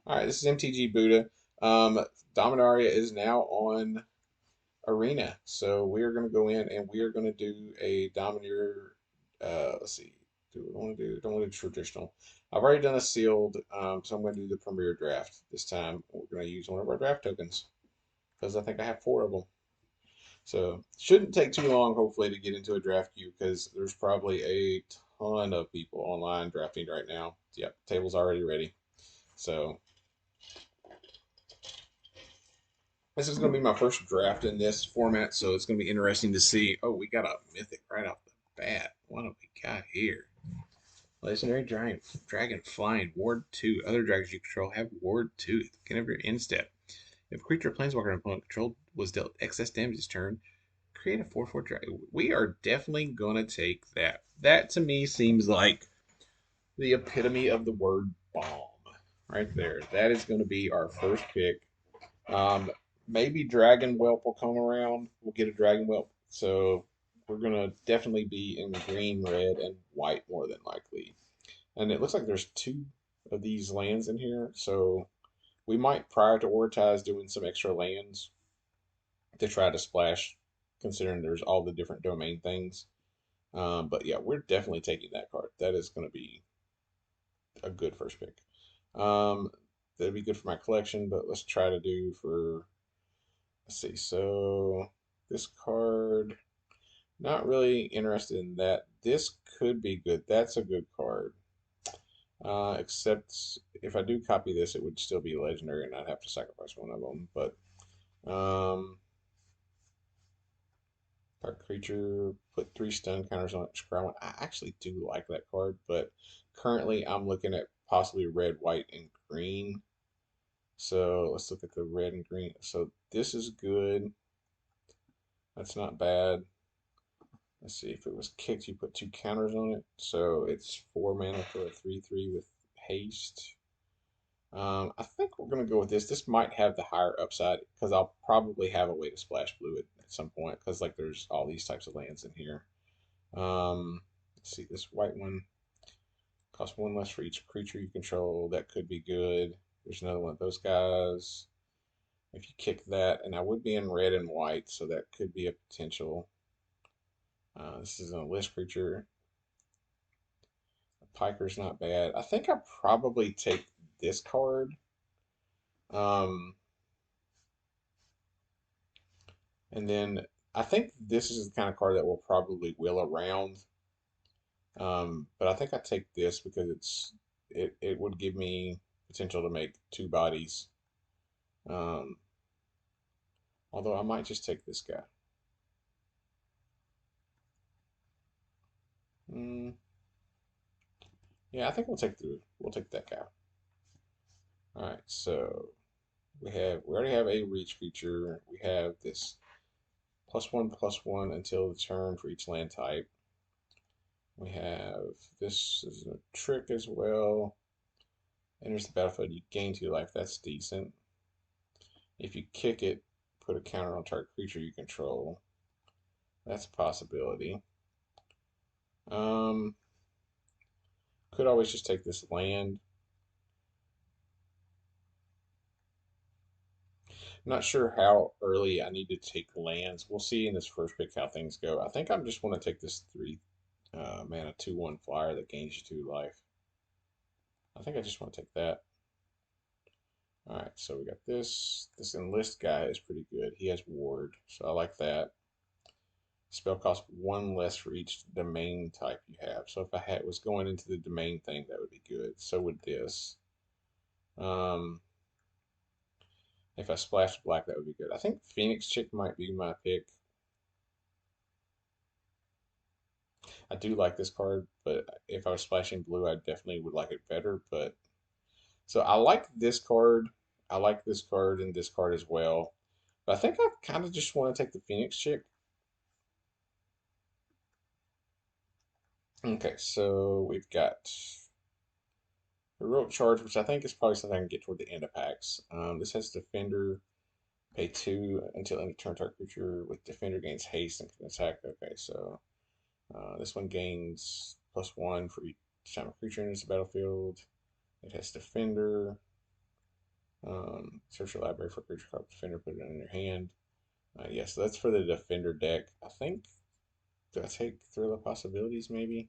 Alright, this is MTG Buddha. Dominaria is now on Arena. So we're going to go in and we are going to do a Dominator. Let's see. Do we want to do? Don't want to do traditional. I've already done a sealed, so I'm going to do the Premier Draft this time. We're going to use one of our draft tokens because I think I have four of them. So shouldn't take too long, hopefully, to get into a draft queue because there's probably a ton of people online drafting right now. Yep, table's already ready. So this is going to be my first draft in this format, so it's going to be interesting to see. Oh, we got a mythic right off the bat. What have we got here? Legendary dragon flying, ward 2. Other dragons you control have ward 2 at the beginning of your end step. If a creature, planeswalker, and opponent controlled was dealt excess damage this turn, create a 4/4 dragon. We are definitely going to take that. That to me seems like the epitome of the word bomb right there. That is going to be our first pick. Maybe Dragon Whelp will come around. We'll get a Dragon Whelp. So we're gonna definitely be in green, red, and white more than likely. And it looks like there's two of these lands in here. So we might prioritize doing some extra lands to try to splash, considering there's all the different domain things. But yeah, we're definitely taking that card. That is going to be a good first pick. Um, that'd be good for my collection, but let's try to do for. Let's see. So this card, not really interested in that. This could be good. That's a good card. Except if I do copy this, it would still be legendary, and I'd have to sacrifice one of them. But um, our creature put 3 stun counters on it. Scry one. I actually do like that card, but currently I'm looking at possibly red, white, and green. So let's look at the red and green. So this is good. That's not bad. Let's see, if it was kicked, you put 2 counters on it. So it's 4 mana for a 3/3 with haste. I think we're going to go with this. This might have the higher upside because I'll probably have a way to splash blue at some point because like there's all these types of lands in here. Let's see, this white one costs 1 less for each creature you control. That could be good. There's another one of those guys. If you kick that, and I would be in red and white, so that could be a potential. This is a list creature. Piker's not bad. I think I'll probably take this card. Um, and then I think this is the kind of card that will probably wheel around. But I think I take this because it would give me potential to make 2 bodies. Um, although I might just take this guy. Mm, yeah, I think we'll take that guy. All right, so we already have a reach feature. We have this +1/+1 until the turn for each land type. We have this is a trick as well. Enters the battlefield, you gain 2 life. That's decent. If you kick it, put a counter on target creature you control. That's a possibility. Um, could always just take this land. I'm not sure how early I need to take lands. We'll see in this first pick how things go. I think I just want to take this 3 mana 2/1 flyer that gains you 2 life. I think I just want to take that. All right, so we got this. This enlist guy is pretty good. He has ward, so I like that. Spell cost 1 less for each domain type you have. So if was going into the domain thing, that would be good. So would this. Um, if I splashed black, that would be good. I think Phoenix Chick might be my pick. I do like this card, but if I was splashing blue, I definitely would like it better. But so I like this card. I like this card and this card as well. But I think I kind of just want to take the Phoenix Chick. Okay, so we've got Heroic Charge, which I think is probably something I can get toward the end of packs. This has Defender, pay 2 until end of turn target creature with Defender gains haste and can attack. Okay, so this one gains +1 for each time a creature enters the battlefield. It has Defender. Search your library for creature card defender, put it in your hand. Yes, that's for the defender deck. I think, do I take Thrill of Possibilities maybe?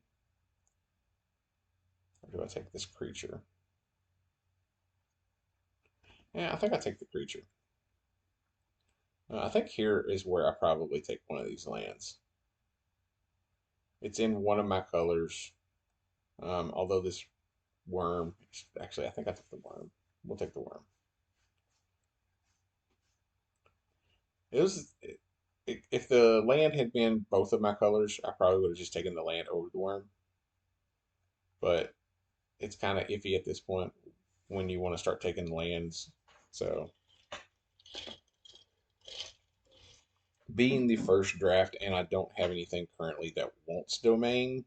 Or do I take this creature? Yeah, I think I take the creature. I think here is where I probably take one of these lands. It's in one of my colors. Although this worm, actually, I think I took the worm. We'll take the worm. It was if the land had been both of my colors, I probably would have just taken the land over the worm. But it's kind of iffy at this point when you want to start taking lands. So being the first draft, and I don't have anything currently that wants domain,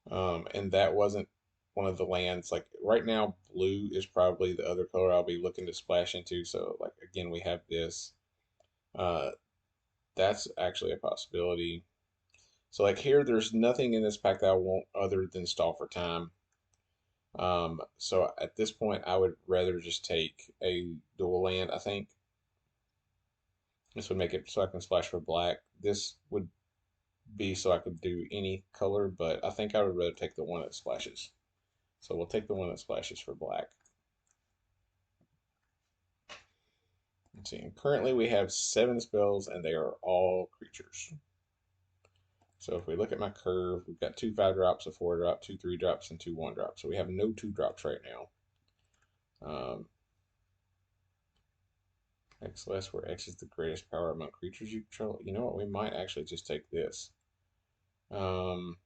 and that wasn't one of the lands. Like right now, blue is probably the other color I'll be looking to splash into. So like again, we have this. Uh, that's actually a possibility. So like here, there's nothing in this pack that I want other than stall for time. So at this point, I would rather just take a dual land. I think this would make it so I can splash for black. This would be so I could do any color, but I think I would rather take the one that splashes. So we'll take the one that splashes for black. Let's see. And currently we have 7 spells, and they are all creatures. So if we look at my curve, we've got 2 5-drops, a 4-drop, 2 3-drops, and 2 1-drops. So we have no 2-drops right now. X less, where X is the greatest power among creatures you control. You know what? We might actually just take this. Um,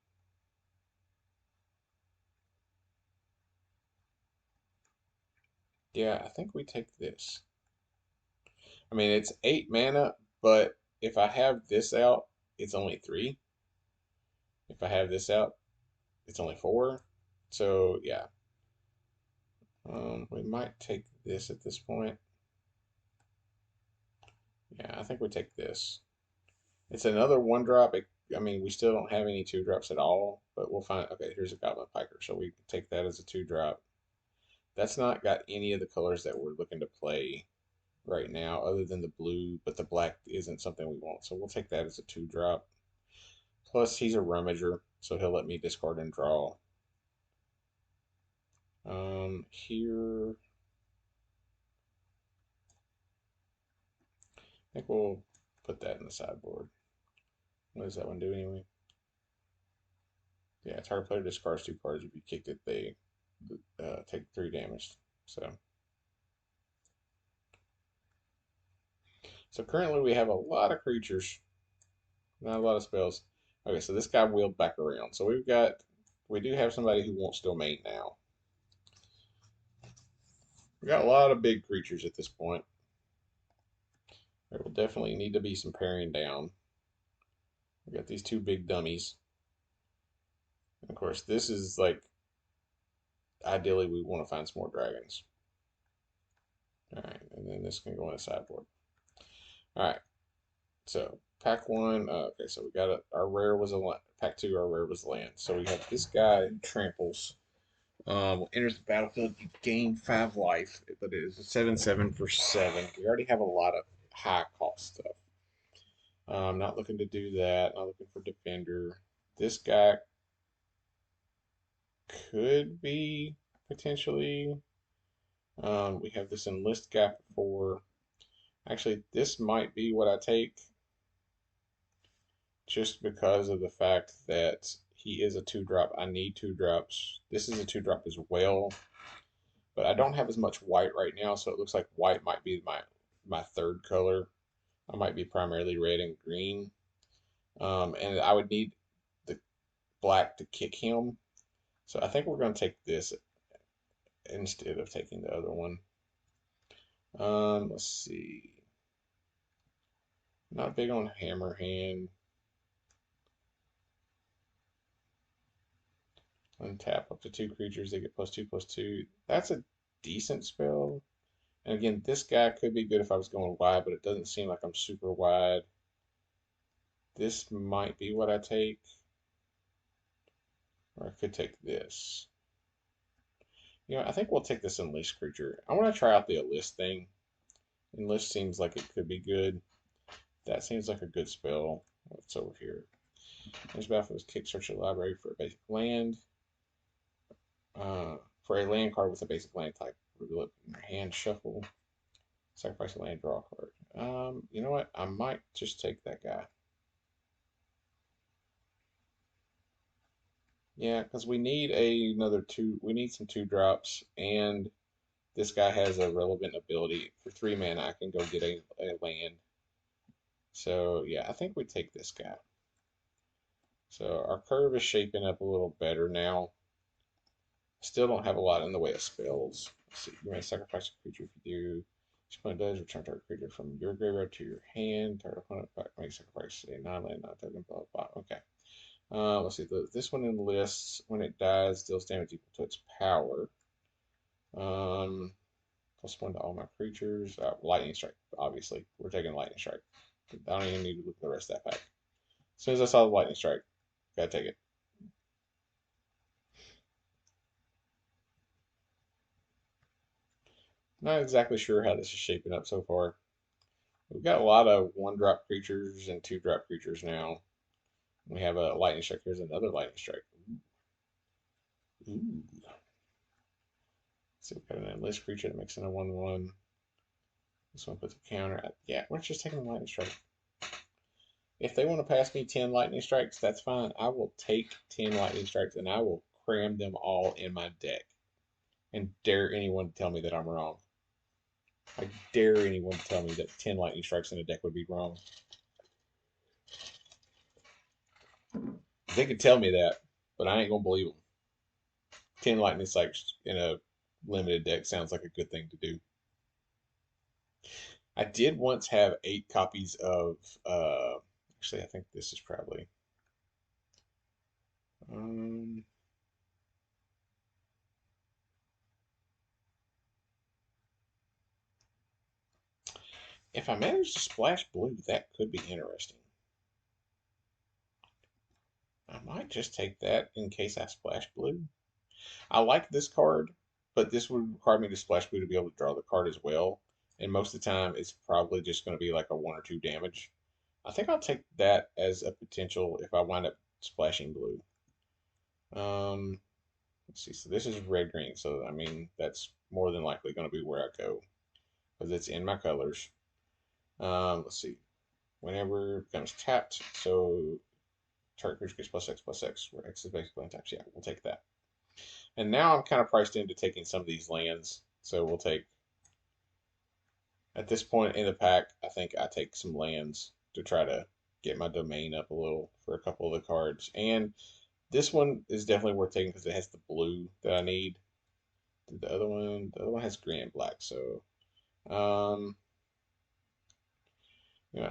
yeah, I think we take this. I mean, it's 8 mana, but if I have this out, it's only 3. If I have this out, it's only 4. So, yeah. We might take this at this point. Yeah, I think we take this. It's another 1-drop. I mean, we still don't have any 2-drops at all, but we'll find. Okay, here's a Goblin Piker, so we can take that as a 2-drop. That's not got any of the colors that we're looking to play right now, other than the blue, but the black isn't something we want, so we'll take that as a 2-drop. Plus, he's a rummager, so he'll let me discard and draw. Here, I think we'll put that in the sideboard. What does that one do anyway? Yeah, target player discards 2 cards. If you kicked it, they take 3 damage. So currently we have a lot of creatures, not a lot of spells. Okay, so this guy wheeled back around. So we do have somebody who wants domain now. We got a lot of big creatures at this point. There will definitely need to be some paring down. We got these 2 big dummies. And of course, this is like, ideally we want to find some more dragons. All right, and then this can go in the sideboard. All right, so pack 1. Okay, so we got our rare was a land. Pack 2, our rare was land. So we have this guy tramples. Enters the battlefield, you gain 5 life, but it is a 7/7 for 7. We already have a lot of high cost stuff. Not looking to do that. Not looking for defender. This guy could be potentially. We have this enlist gap 4. Actually, this might be what I take, just because of the fact that he is a 2-drop. I need 2-drops. This is a 2-drop as well, but I don't have as much white right now, so it looks like white might be my third color. I might be primarily red and green, and I would need the black to kick him. So I think we're going to take this instead of taking the other one. Let's see. Not big on hammer hand. Untap up to 2 creatures. They get +2/+2. That's a decent spell. And again, this guy could be good if I was going wide, but it doesn't seem like I'm super wide. This might be what I take. Or I could take this. I think we'll take this Enlist creature. I want to try out the Enlist thing. Enlist seems like it could be good. That seems like a good spell. What's over here? There's Battlefield kick search your library for a basic land. For a land card with a basic land type, reveal it in your hand, shuffle, sacrifice a land, draw a card. You know what? I might just take that guy. Yeah, because we need another two. We need some 2 drops, and this guy has a relevant ability. For 3 mana, I can go get a land. So yeah, I think we take this guy. So our curve is shaping up a little better now. Still don't have a lot in the way of spells. Let's see, you may sacrifice a creature. If you do, each opponent does return target creature from your graveyard to your hand. Target opponent back make sacrifice a non-land, non-token, blah, blah, blah. Okay. Let's see. This one enlists when it dies, deals damage equal to its power. +1 to all my creatures. Lightning strike, obviously. We're taking lightning strike. I don't even need to look at the rest of that pack. As soon as I saw the lightning strike, gotta take it. Not exactly sure how this is shaping up so far. We've got a lot of 1-drop creatures and 2-drop creatures now. We have a lightning strike. Here's another lightning strike. Ooh. So we've got an enlist creature that makes in a 1/1. This one puts a counter. Yeah, we're just taking a lightning strike. If they want to pass me 10 lightning strikes, that's fine. I will take 10 lightning strikes and I will cram them all in my deck. And dare anyone to tell me that I'm wrong. I dare anyone to tell me that 10 lightning strikes in a deck would be wrong. They could tell me that, but I ain't gonna believe them. 10 lightning strikes in a limited deck sounds like a good thing to do. I did once have 8 copies of. Actually, I think this is probably. If I manage to splash blue, that could be interesting. I might just take that in case I splash blue. I like this card, but this would require me to splash blue to be able to draw the card as well. And most of the time, it's probably just going to be like a 1 or 2 damage. I think I'll take that as a potential if I wind up splashing blue. Let's see. So this is red green. So I mean that's more than likely going to be where I go because it's in my colors. Let's see. Whenever it becomes tapped, so target creature gets +X/+X, where X is basically untapped. Yeah, we'll take that. And now I'm kind of priced into taking some of these lands. So we'll take, at this point in the pack, I think I take some lands to try to get my domain up a little for a couple of the cards. And this one is definitely worth taking because it has the blue that I need. The other one has green and black. So, I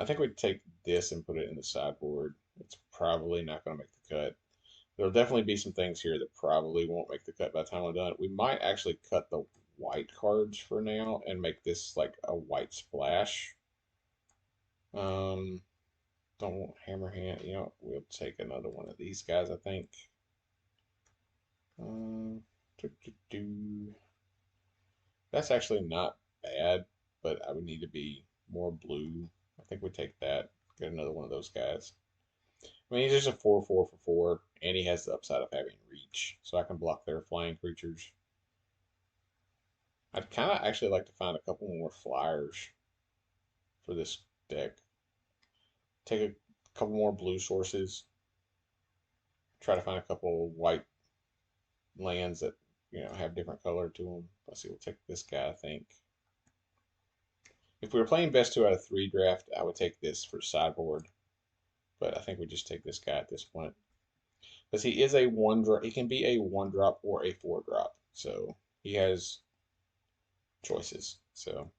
think we'd take this and put it in the sideboard. It's probably not going to make the cut. There'll definitely be some things here that probably won't make the cut by the time I'm done. We might actually cut the white cards for now and make this like a white splash. Don't want hammer hand. We'll take another one of these guys, I think. That's actually not bad, but I would need to be more blue. I think we take that. Get another one of those guys. I mean, he's just a 4/4 for 4, and he has the upside of having reach, so I can block their flying creatures. I'd kind of actually like to find a couple more flyers for this deck. Take a couple more blue sources. Try to find a couple white lands that have different color to them. Let's see. We'll take this guy. I think if we were playing best 2 out of 3 draft, I would take this for sideboard. But I think we just take this guy at this point because he is a 1-drop. He can be a 1-drop or a 4-drop, so he has choices. So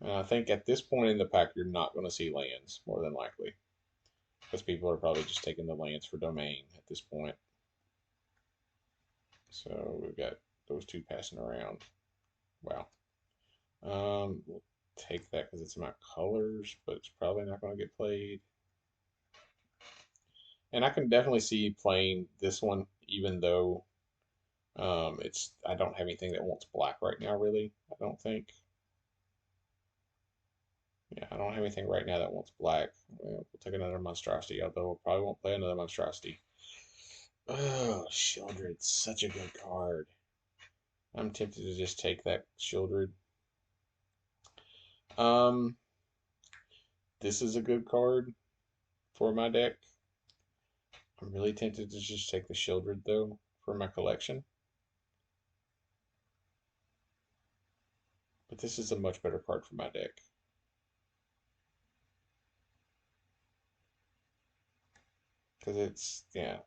I think at this point in the pack, you're not going to see lands more than likely because people are probably just taking the lands for domain at this point. So we've got those 2 passing around. Wow. We'll take that because it's in my colors, but it's probably not going to get played. And I can definitely see playing this one, even though I don't have anything that wants black right now, really. I don't think. Yeah, I don't have anything right now that wants black. We'll take another monstrosity, although we probably won't play another monstrosity. Oh, Shieldred's such a good card. I'm tempted to just take that Shieldred. Um, this is a good card for my deck. I'm really tempted to just take the Shieldred though for my collection. But this is a much better card for my deck. Because it's, yeah.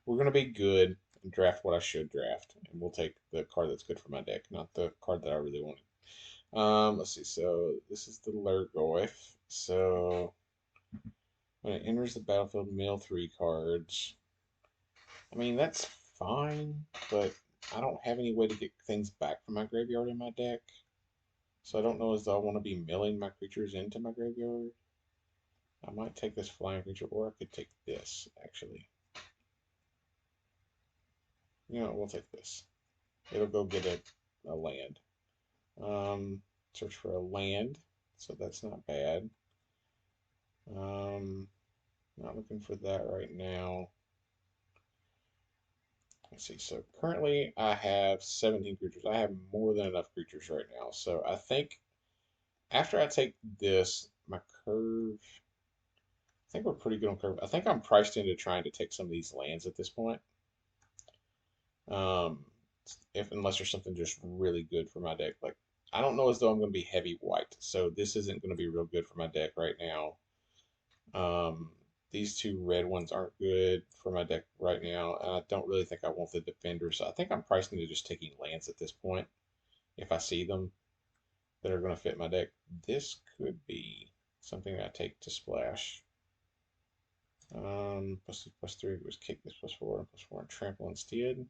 We're going to be good and draft what I should draft. And we'll take the card that's good for my deck, not the card that I really wanted. Let's see. So this is the Lurgoyf. So when it enters the battlefield, mill 3 cards. I mean, that's fine, but I don't have any way to get things back from my graveyard in my deck. So I don't know as though I want to be milling my creatures into my graveyard. I might take this flying creature, or I could take this, actually. You know, we'll take this. It'll go get a land. Search for a land, so that's not bad. Not looking for that right now. Let's see. So currently I have 17 creatures. I have more than enough creatures right now. So I think after I take this, my curve, I think we're pretty good on curve. I think I'm priced into trying to take some of these lands at this point. If unless there's something just really good for my deck. Like I don't know as though I'm going to be heavy white, so this isn't going to be real good for my deck right now. These two red ones aren't good for my deck right now, and I don't really think I want the defender, so I think I'm priced into just taking lands at this point. If I see them that are going to fit my deck, this could be something I take to splash. +2/+3 was kick this +4 and trample instead.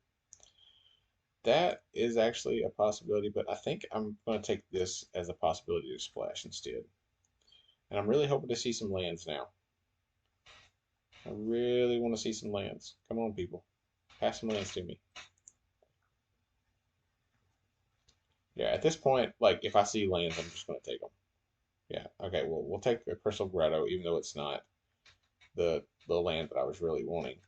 That is actually a possibility, but I think I'm going to take this as a possibility to splash instead. And I'm really hoping to see some lands now. I really want to see some lands. Come on, people. Pass some lands to me. Yeah, at this point, like, if I see lands, I'm just going to take them. Yeah, okay, well, we'll take a Crystal Grotto, even though it's not the land that I was really wanting.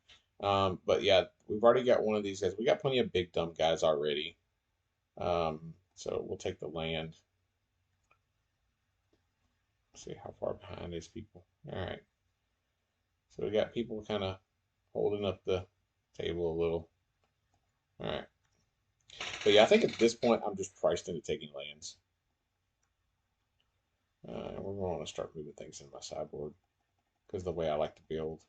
But yeah, we've already got one of these guys. We got plenty of big dumb guys already. So we'll take the land. See how far behind these people. All right. So we got people kind of holding up the table a little. All right. But yeah, I think at this point I'm just priced into taking lands. And we're going to start moving things in my sideboard because the way I like to build,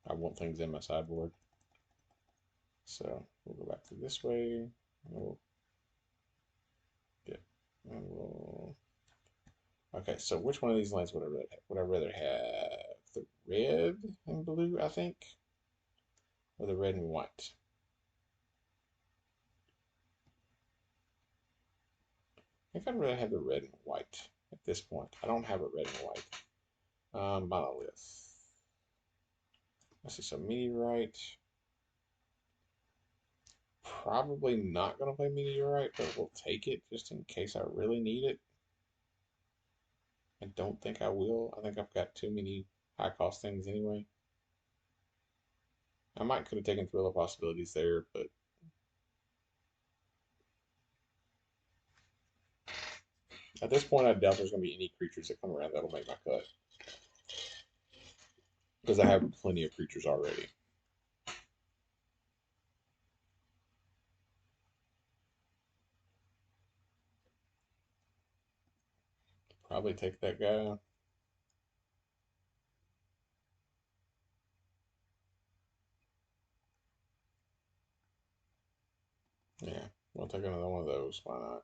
I want things in my sideboard. So we'll go back to this way. We'll get, and we'll. Okay, so which one of these lands would I rather have? The red and blue, I think, or the red and white? I think I'd rather have the red and white at this point. I don't have a red and white. Monolith. Let's see, so meteorite. Probably not going to play meteorite, but we'll take it just in case I really need it. I don't think I will. I think I've got too many high cost things anyway. I might could have taken Thrill of Possibilities there, but at this point I doubt there's going to be any creatures that come around that'll make my cut. Because I have plenty of creatures already. Probably take that guy. Yeah, we'll take another one of those. Why not?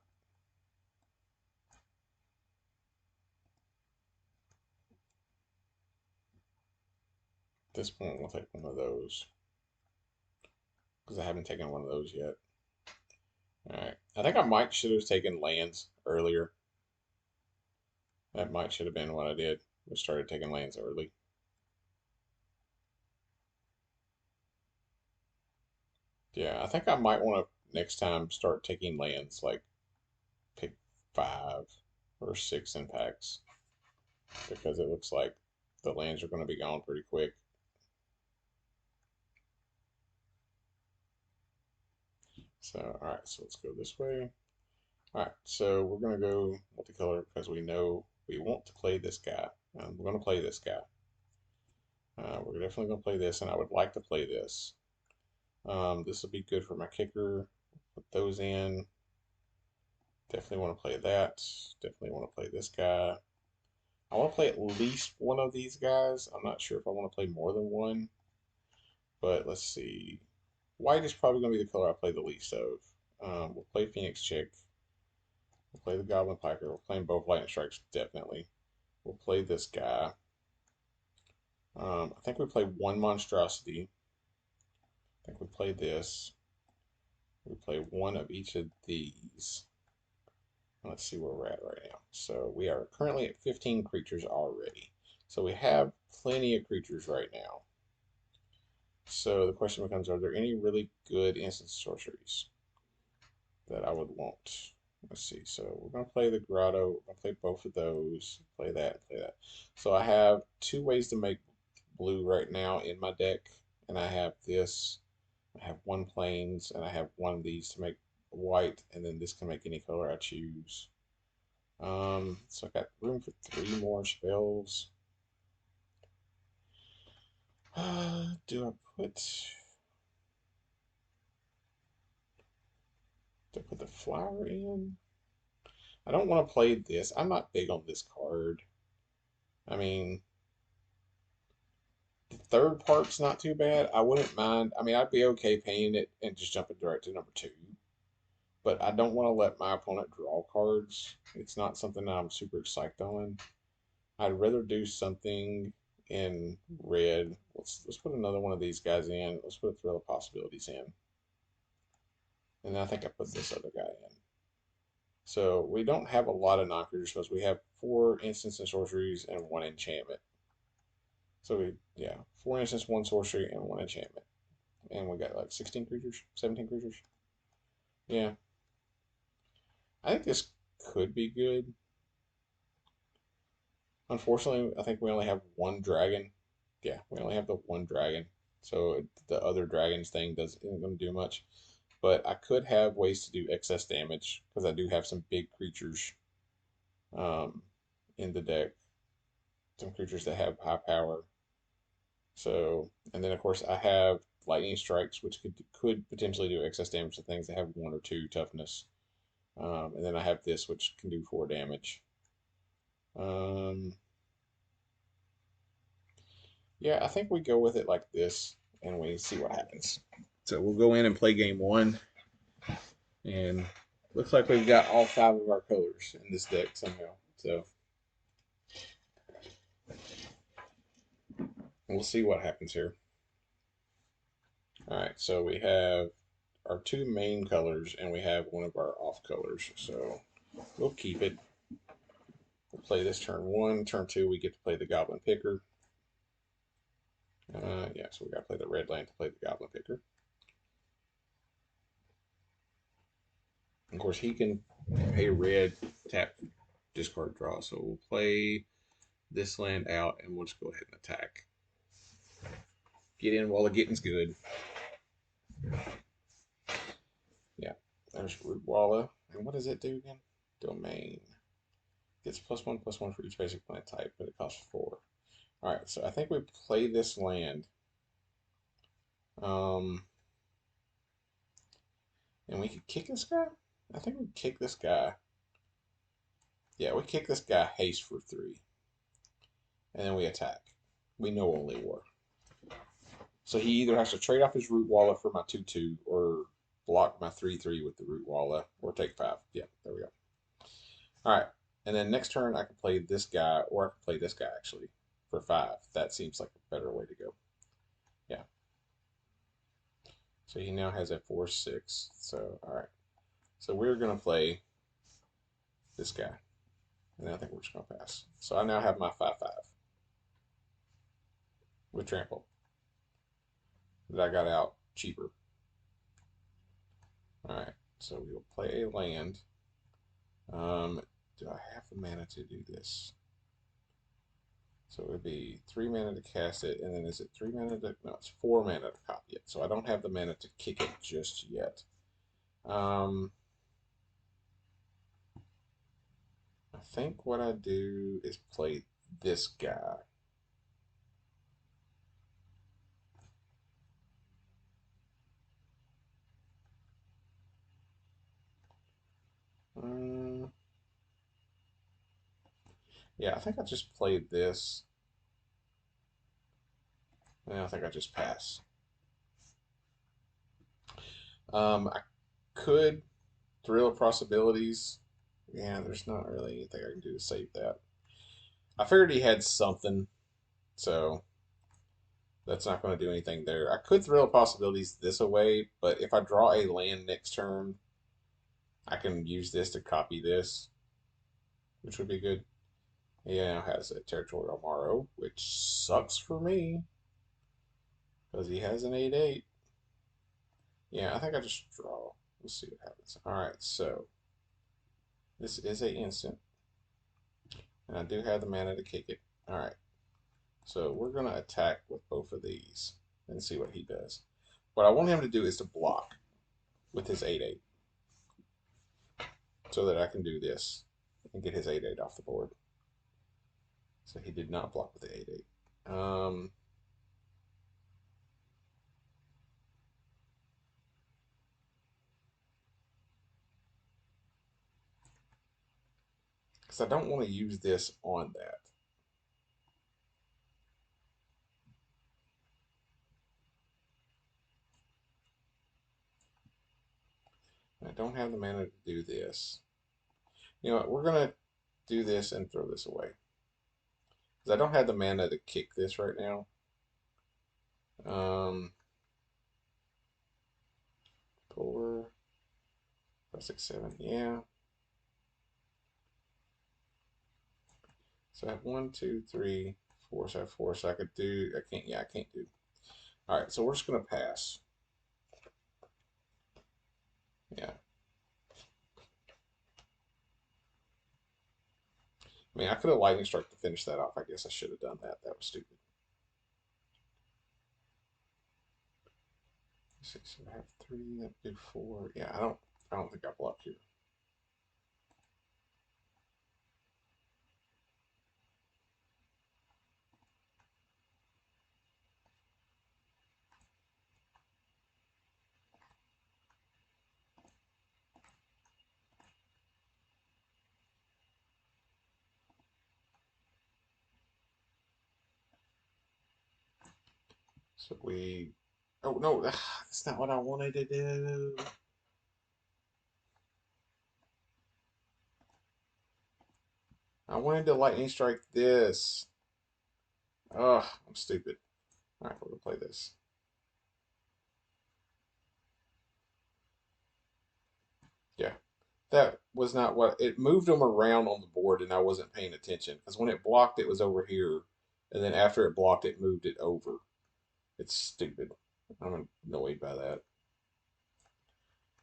At this point, we'll take one of those. Because I haven't taken one of those yet. Alright. I think I might should have taken lands earlier. That might should have been what I did. We started taking lands early. Yeah, I think I might want to next time start taking lands, like pick 5 or 6 in packs because it looks like the lands are going to be gone pretty quick. So, all right, so let's go this way. All right, so we're going to go multicolor because we know we want to play this guy. We're going to play this guy. We're definitely going to play this, and I would like to play this. This will be good for my kicker. Put those in. Definitely want to play that. Definitely want to play this guy. I want to play at least one of these guys. I'm not sure if I want to play more than one, but let's see. White is probably going to be the color I play the least of. We'll play Phoenix Chick. We'll play the Goblin Piker. We're playing both Lightning Strikes, definitely. We'll play this guy. I think we play one Monstrosity. I think we play this. We play one of each of these. Let's see where we're at right now. So we are currently at 15 creatures already. So we have plenty of creatures right now. So the question becomes, are there any really good instant sorceries that I would want? Let's see. So we're going to play the Grotto. We're going to play both of those. Play that, play that. So I have 2 ways to make blue right now in my deck. And I have this. I have 1 plains, and I have 1 of these to make white. And then this can make any color I choose. So I got room for 3 more spells. Do I put the flower in? I don't want to play this. I'm not big on this card. I mean, the third part's not too bad. I wouldn't mind. I mean, I'd be okay paying it and just jumping direct to number 2. But I don't want to let my opponent draw cards. It's not something that I'm super excited on. I'd rather do something in red. Let's put another one of these guys in. Let's put a Thrill of Possibilities in. And then I think I put this other guy in. So we don't have a lot of non-creature spells. We have 4 instants and sorceries and 1 enchantment. So yeah, 4 instants, 1 sorcery, and 1 enchantment. And we got like 16 creatures, 17 creatures. Yeah. I think this could be good. Unfortunately, I think we only have 1 dragon. Yeah, we only have the 1 dragon. So the other dragons thing isn't going to do much. But I could have ways to do excess damage because I do have some big creatures in the deck. Some creatures that have high power. So, and then of course I have lightning strikes, which could potentially do excess damage to things that have 1 or 2 toughness. And then I have this, which can do 4 damage. Yeah, I think we go with it like this, and we see what happens. So we'll go in and play game 1, and looks like we've got all 5 of our colors in this deck somehow. So we'll see what happens here. All right, so we have our 2 main colors, and we have one of our off colors. So we'll keep it. We'll play this turn 1. Turn 2, we get to play the Goblin Picker. Yeah, so we got to play the red land to play the Goblin Picker. Of course, he can pay red, tap, discard, draw. So we'll play this land out, and we'll just go ahead and attack. Get in while the getting's good. Yeah, there's Root Walla. And what does it do again? Domain. Gets +1/+1 for each basic plant type, but it costs 4. Alright, so I think we play this land. And we could kick this guy? I think we kick this guy. Yeah, we kick this guy haste for 3. And then we attack. We know only war. So he either has to trade off his Root Walla for my 2/2 or block my 3/3 with the Root Walla or take 5. Yeah, there we go. Alright. And then next turn I can play this guy, or I can play this guy actually for 5. That seems like a better way to go. Yeah. So he now has a 4/6. So alright. So we're gonna play this guy. And I think we're just gonna pass. So I now have my 5/5 with trample that I got out cheaper. Alright, so we will play a land. Do I have the mana to do this? So it would be 3 mana to cast it, and then is it 3 mana to... No, it's 4 mana to copy it. So I don't have the mana to kick it just yet. I think what I do is play this guy. Yeah, I think I just played this. And I think I just pass. I could Thrill of Possibilities. Yeah, there's not really anything I can do to save that. I figured he had something, so that's not going to do anything there. I could Thrill of Possibilities this away, but if I draw a land next turn, I can use this to copy this, which would be good. He now has a Territorial Morrow, which sucks for me because he has an 8/8. Yeah, I think I just draw. Let's see what happens. All right, so this is a instant, and I do have the mana to kick it. All right, so we're going to attack with both of these and see what he does. What I want him to do is to block with his 8/8 so that I can do this and get his 8/8 off the board. So he did not block with the 8/8. Because I don't want to use this on that. I don't have the mana to do this. You know what? We're going to do this and throw this away. Because I don't have the mana to kick this right now. 4, 5, 6, 7. Yeah. So I have 1, 2, 3, 4. So I have 4. So I could do. I can't. Yeah, I can't do. All right. So we're just going to pass. Yeah. I mean, I could have lightning struck to finish that off. I guess I should have done that. That was stupid. 6. So I have 3. That do 4. Yeah. I don't think I blocked here. So we. Oh no, that's not what I wanted to do. I wanted to lightning strike this. Ugh, I'm stupid. All right, we're gonna play this. Yeah, that was not what it moved them around on the board, and I wasn't paying attention because when it blocked, it was over here, and then after it blocked, it moved it over. It's stupid. I'm annoyed by that.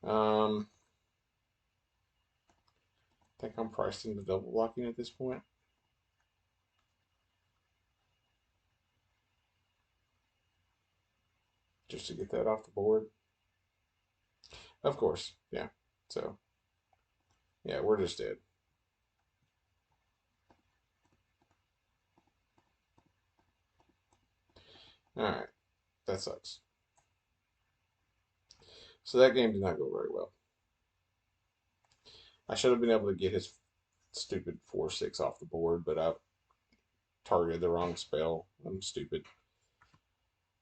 I think I'm priced into double blocking at this point. Just to get that off the board. Of course, yeah. So, yeah, we're just dead. All right, that sucks. So that game did not go very well. I should have been able to get his stupid 4/6 off the board, but I targeted the wrong spell. I'm stupid.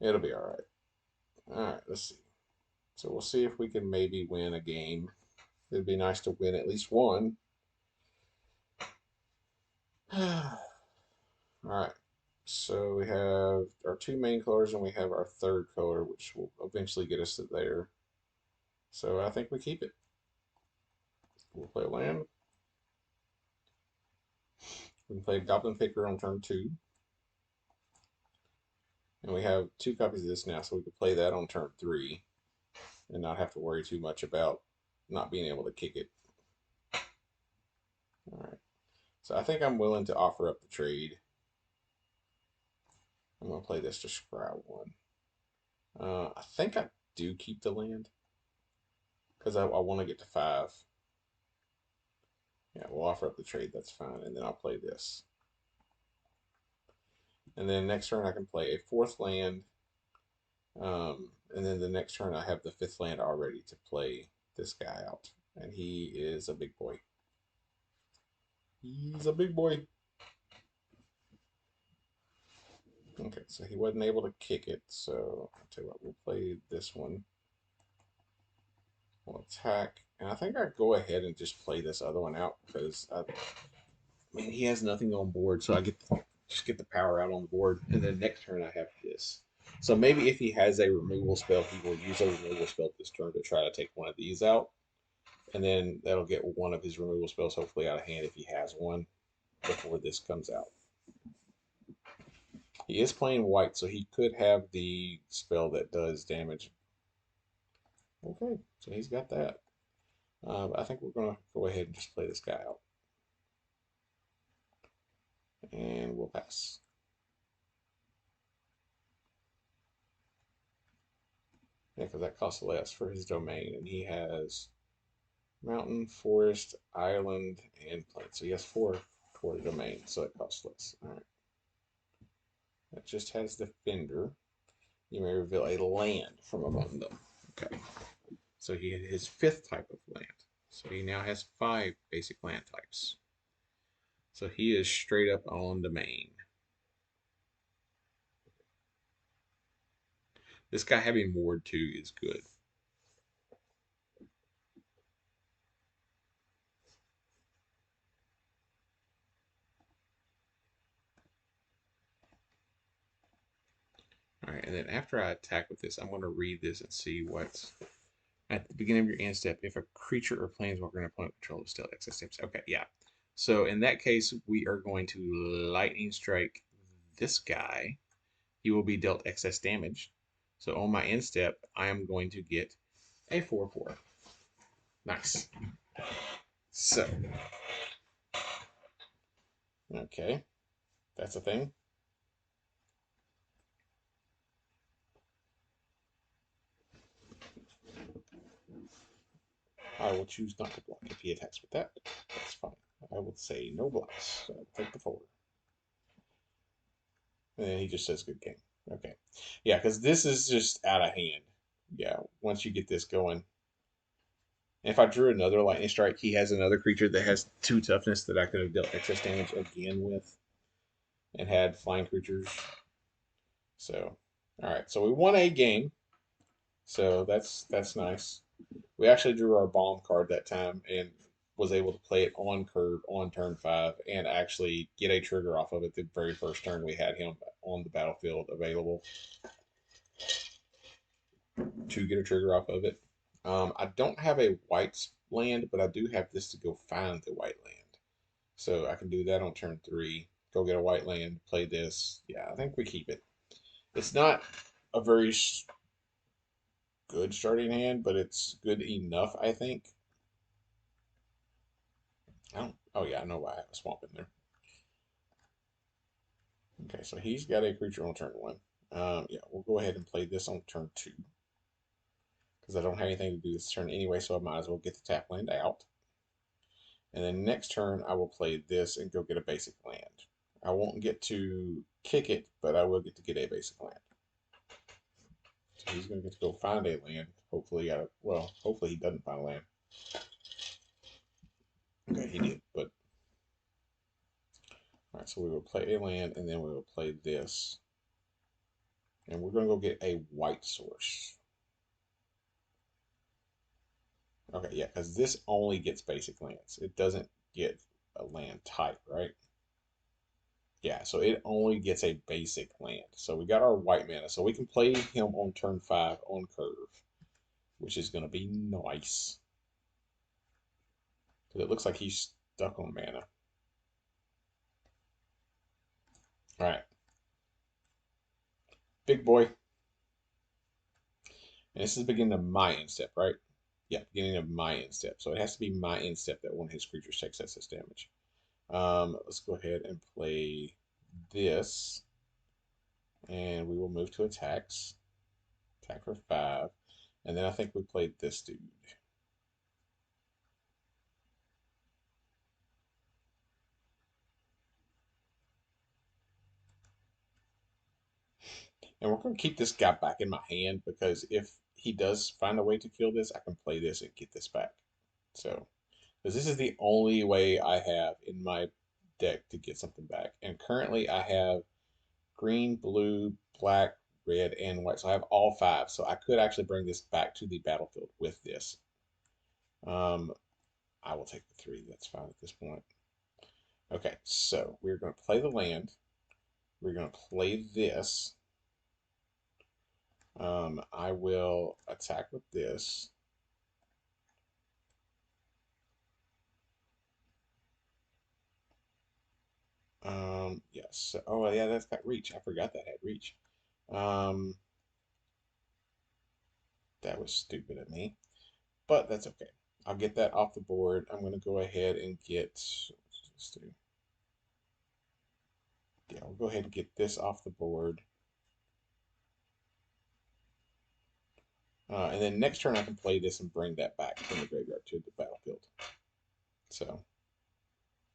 It'll be all right. All right, let's see. So we'll see if we can maybe win a game. It'd be nice to win at least one. All right. So we have our 2 main colors and we have our 3rd color, which will eventually get us to there. So I think we keep it. We'll play a land. We can play Goblin Picker on turn 2. And we have 2 copies of this now, so we could play that on turn 3 and not have to worry too much about not being able to kick it. All right. So I think I'm willing to offer up the trade. I'm going to play this to scry one. I think I do keep the land because I want to get to 5. Yeah, we'll offer up the trade. That's fine. And then I'll play this. And then next turn I can play a 4th land. And then the next turn I have the 5th land already to play this guy out. And he is a big boy. He's a big boy. Okay, so he wasn't able to kick it. So I'll tell you what, we'll play this one. We'll attack. And I think I go ahead and just play this other one out because he has nothing on board. So I just get the power out on the board. And then next turn I have this. So maybe if he has a removal spell, he will use a removal spell this turn to try to take one of these out. And then that'll get one of his removal spells hopefully out of hand if he has one before this comes out. He is playing white, so he could have the spell that does damage. Okay, so he's got that. I think we're going to go ahead and just play this guy out. And we'll pass. Yeah, because that costs less for his domain. And he has mountain, forest, island, and plain. So he has 4 for the domain, so it costs less. All right. That just has Defender. You may reveal a land from among them. Okay. So he had his 5th type of land. So he now has 5 basic land types. So he is straight up on domain. This guy having Ward 2 is good. All right, and then after I attack with this, I'm going to read this and see what's at the beginning of your end step. If a creature or planeswalker in opponent control is still excess steps. Okay, yeah. So in that case, we are going to lightning strike this guy. He will be dealt excess damage. So on my end step, I am going to get a 4/4. Nice. So, okay, that's a thing. I will choose not to block if he attacks with that. That's fine. I would say no blocks. So take the 4. And then he just says good game. Okay. Yeah, because this is just out of hand. Yeah, once you get this going. And if I drew another lightning strike, he has another creature that has 2 toughness that I could have dealt excess damage again with and had flying creatures. So, all right. So we won a game. So that's nice. We actually drew our bomb card that time and was able to play it on curve on turn 5 and actually get a trigger off of it the very first turn we had him on the battlefield available to get a trigger off of it. I don't have a white land, but I do have this to go find the white land. So I can do that on turn 3. Go get a white land, play this. Yeah, I think we keep it. It's not a very good starting hand, but it's good enough, I think. Oh yeah, I know why I have a swamp in there. Okay, so he's got a creature on turn 1. Yeah, we'll go ahead and play this on turn 2. Because I don't have anything to do this turn anyway, so I might as well get the tap land out. And then next turn, I will play this and go get a basic land. I won't get to kick it, but I will get to get a basic land. So he's going to get to go find a land. Hopefully, hopefully he doesn't find a land. Okay, he did, but all right, so we will play a land, and then we will play this. And we're going to go get a white source. Okay, yeah, because this only gets basic lands. It doesn't get a land type, right? Yeah, so it only gets a basic land. So we got our white mana. So we can play him on turn 5 on curve, which is going to be nice. Because it looks like he's stuck on mana. All right. Big boy. And this is the beginning of my end step, right? Yeah, beginning of my end step. So it has to be my end step that one of his creatures takes excess damage. Let's go ahead and play this. And we will move to attacks. Attack for 5. And then I think we played this dude. And we're going to keep this guy back in my hand because if he does find a way to kill this, I can play this and get this back. So, because this is the only way I have in my deck to get something back. And currently I have green, blue, black, red, and white. So I have all 5. So I could actually bring this back to the battlefield with this. I will take the 3. That's fine at this point. Okay, so we're going to play the land. We're going to play this. I will attack with this. Yes. Oh, yeah, that's got reach. I forgot that had reach. Um, that was stupid of me, but that's okay. I'll get that off the board. I'm going to go ahead and get. Let's do. Yeah, we'll go ahead and get this off the board. And then next turn I can play this and bring that back from the graveyard to the battlefield. So,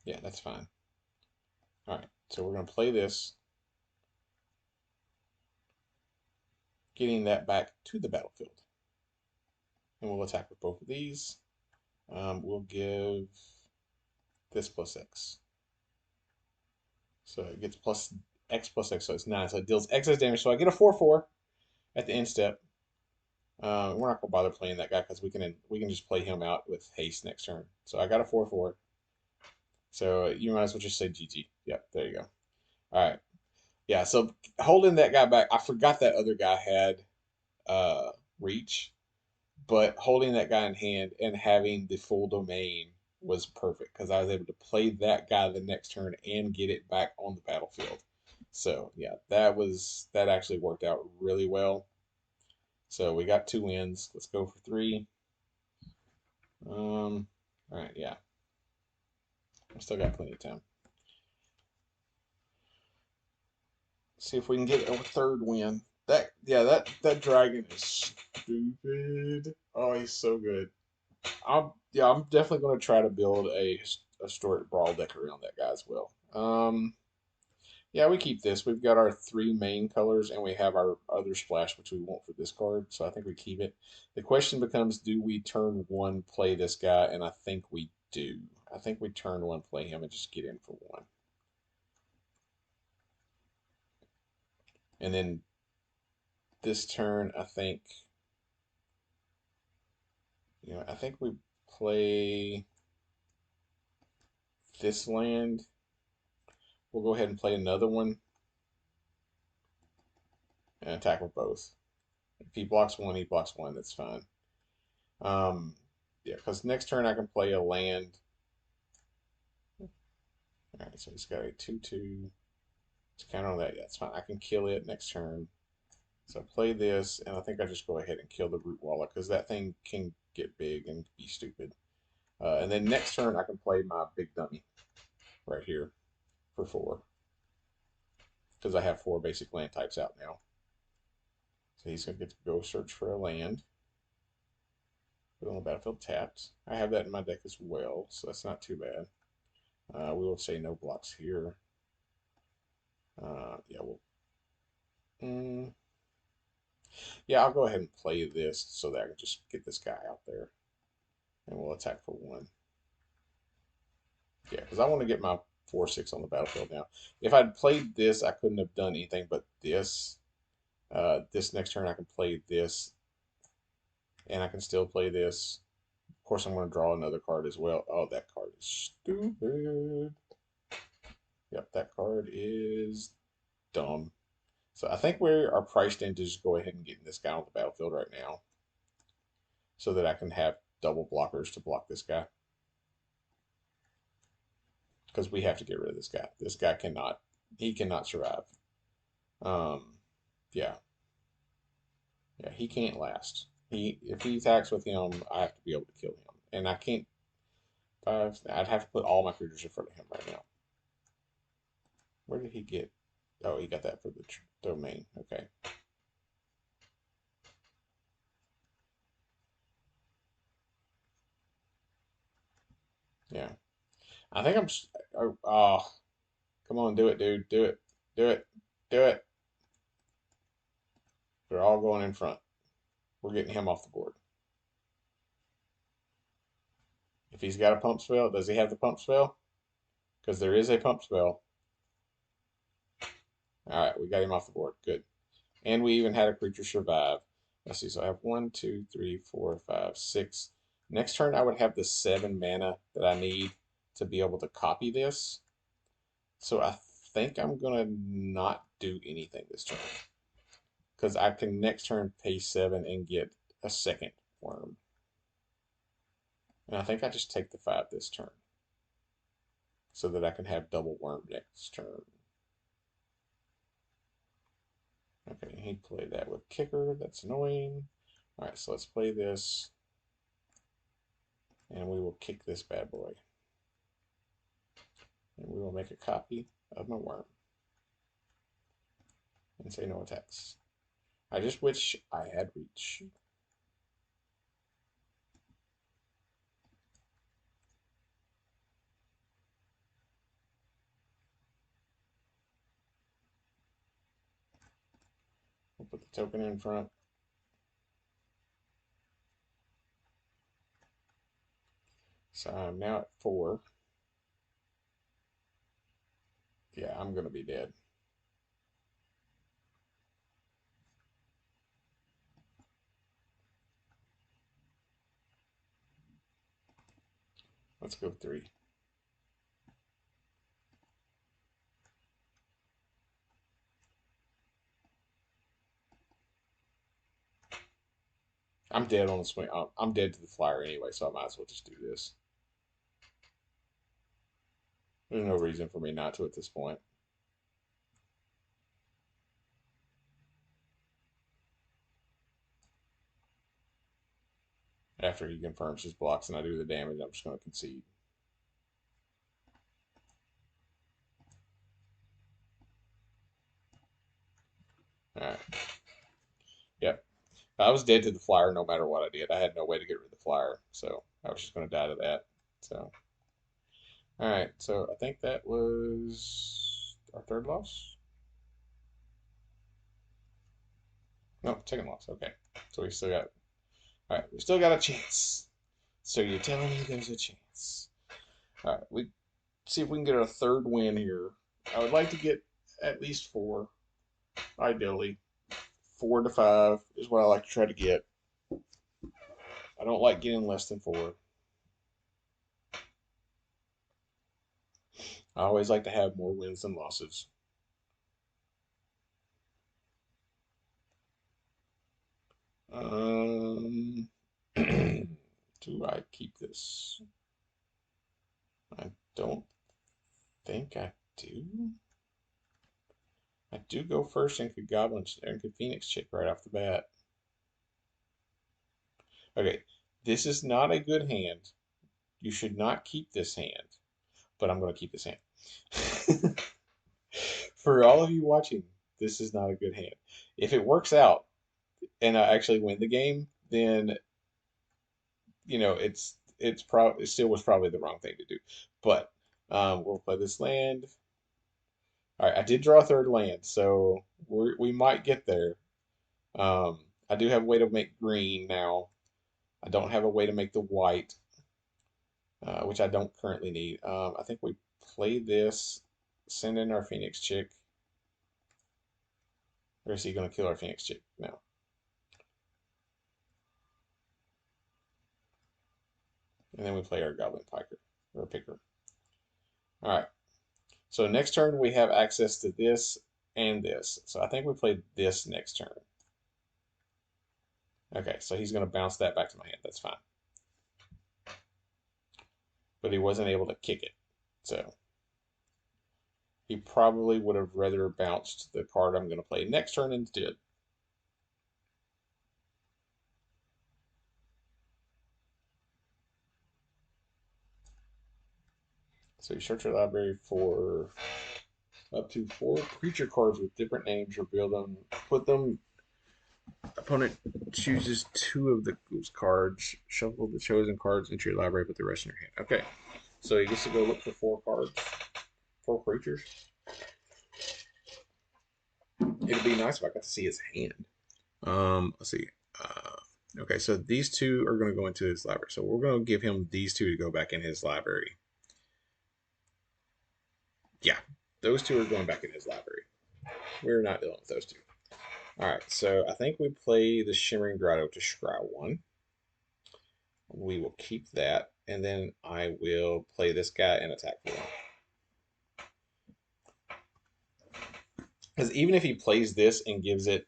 yeah, that's fine. All right, so we're going to play this, getting that back to the battlefield. And we'll attack with both of these. We'll give this plus X. So it gets plus X plus X, so it's 9. So it deals excess damage. So I get a 4/4 at the end step. We're not gonna bother playing that guy because we can just play him out with haste next turn. So I got a 4/4. So you might as well just say GG. Yep, there you go. All right. Yeah. So holding that guy back, I forgot that other guy had uh, reach, but holding that guy in hand and having the full domain was perfect because I was able to play that guy the next turn and get it back on the battlefield. So yeah, that actually worked out really well. So we got 2 wins. Let's go for 3. All right, yeah, I still got plenty of time. See if we can get a 3rd win. That dragon is stupid. Oh, he's so good. I'm definitely going to try to build a historic brawl deck around that guy as well. Yeah, we keep this. We've got our 3 main colors, and we have our other splash, which we want for this card. So I think we keep it. The question becomes, do we turn 1 play this guy? And I think we do. I think we turn 1 play him and just get in for 1. And then this turn, I think we play this land. We'll go ahead and play another one and attack with both. If he blocks 1, he blocks 1. That's fine. Yeah, because next turn I can play a land. All right, so he's got a 2/2. To counter on that, yeah, that's fine. I can kill it next turn. So play this, and I think I just go ahead and kill the root wallet because that thing can get big and be stupid. And then next turn I can play my big dummy right here for 4 because I have 4 basic land types out now. So he's going to get to go search for a land. Put on the battlefield tapped. I have that in my deck as well, so that's not too bad. We will say no blocks here. Yeah, yeah, I'll go ahead and play this so that I can just get this guy out there, and we'll attack for 1. Yeah, because I want to get my 4/6 on the battlefield now. If I'd played this, I couldn't have done anything but this. This next turn, I can play this, and I can still play this. Of course, I'm going to draw another card as well. Oh, that card is stupid. Yep, that card is dumb. So I think we are priced in to just go ahead and get this guy on the battlefield right now so that I can have double blockers to block this guy. Because we have to get rid of this guy. This guy he cannot survive. Um, yeah. Yeah, he can't last. If he attacks with him, I have to be able to kill him, and I can't. I'd have to put all my creatures in front of him right now. Where did he get? Oh, he got that for the domain. Okay. Yeah. I think I'm. Oh, come on, do it, dude. Do it. Do it. Do it. They're all going in front. We're getting him off the board. If he's got a pump spell, does he have the pump spell? Because there is a pump spell. All right, we got him off the board. Good. And we even had a creature survive. Let's see. So I have 1, 2, 3, 4, 5, 6. Next turn, I would have the 7 mana that I need to be able to copy this. So I think I'm going to not do anything this turn. Because I can next turn pay 7 and get a second worm. And I think I just take the 5 this turn. So that I can have double worm next turn. Okay, he played that with kicker. That's annoying. All right, so let's play this. And we will kick this bad boy. And we will make a copy of my worm. And say no attacks. I just wish I had reach. We'll put the token in front. So I'm now at 4. Yeah, I'm going to be dead. Let's go 3. I'm dead on the swing. I'm dead to the flyer anyway, so I might as well just do this. There's no reason for me not to at this point. After he confirms his blocks and I do the damage, I'm just going to concede. All right. Yep. I was dead to the flyer no matter what I did. I had no way to get rid of the flyer, so I was just going to die to that. So, all right. So I think that was our third loss. No, second loss. Okay. So we still got. All right. We still got a chance. So you're telling me there's a chance. All right. We see if we can get a third win here. I would like to get at least 4, ideally. 4 to 5 is what I like to try to get. I don't like getting less than 4. I always like to have more wins than losses. Um, do I keep this? I don't think I do. I do go first and could Goblin and could Phoenix Chick right off the bat. Okay, this is not a good hand. You should not keep this hand, but I'm going to keep this hand. For all of you watching, this is not a good hand. If it works out and I actually win the game, then it still was probably the wrong thing to do. But we'll play this land. All right, I did draw a third land, so we might get there. I do have a way to make green now. I don't have a way to make the white, which I don't currently need. I think we play this, send in our Phoenix Chick. Or is he going to kill our Phoenix Chick? No. And then we play our Goblin Piker, or Picker. All right. So next turn we have access to this and this. So I think we play this next turn. Okay, so he's going to bounce that back to my hand. That's fine. But he wasn't able to kick it. So he probably would have rather bounced the card I'm going to play next turn instead. So you search your library for up to 4 creature cards with different names. Reveal them. Put them. Opponent chooses 2 of those cards. Shuffle the chosen cards into your library. Put the rest in your hand. Okay. So he gets to go look for 4 cards, 4 creatures. It'd be nice if I got to see his hand. Let's see. Okay, so these 2 are going to go into his library. So we're going to give him these 2 to go back in his library. Yeah, those 2 are going back in his library. We're not dealing with those 2. All right, so I think we play the Shimmering Grotto to scry 1. We will keep that, and then I will play this guy and attack for 1. Because even if he plays this and gives it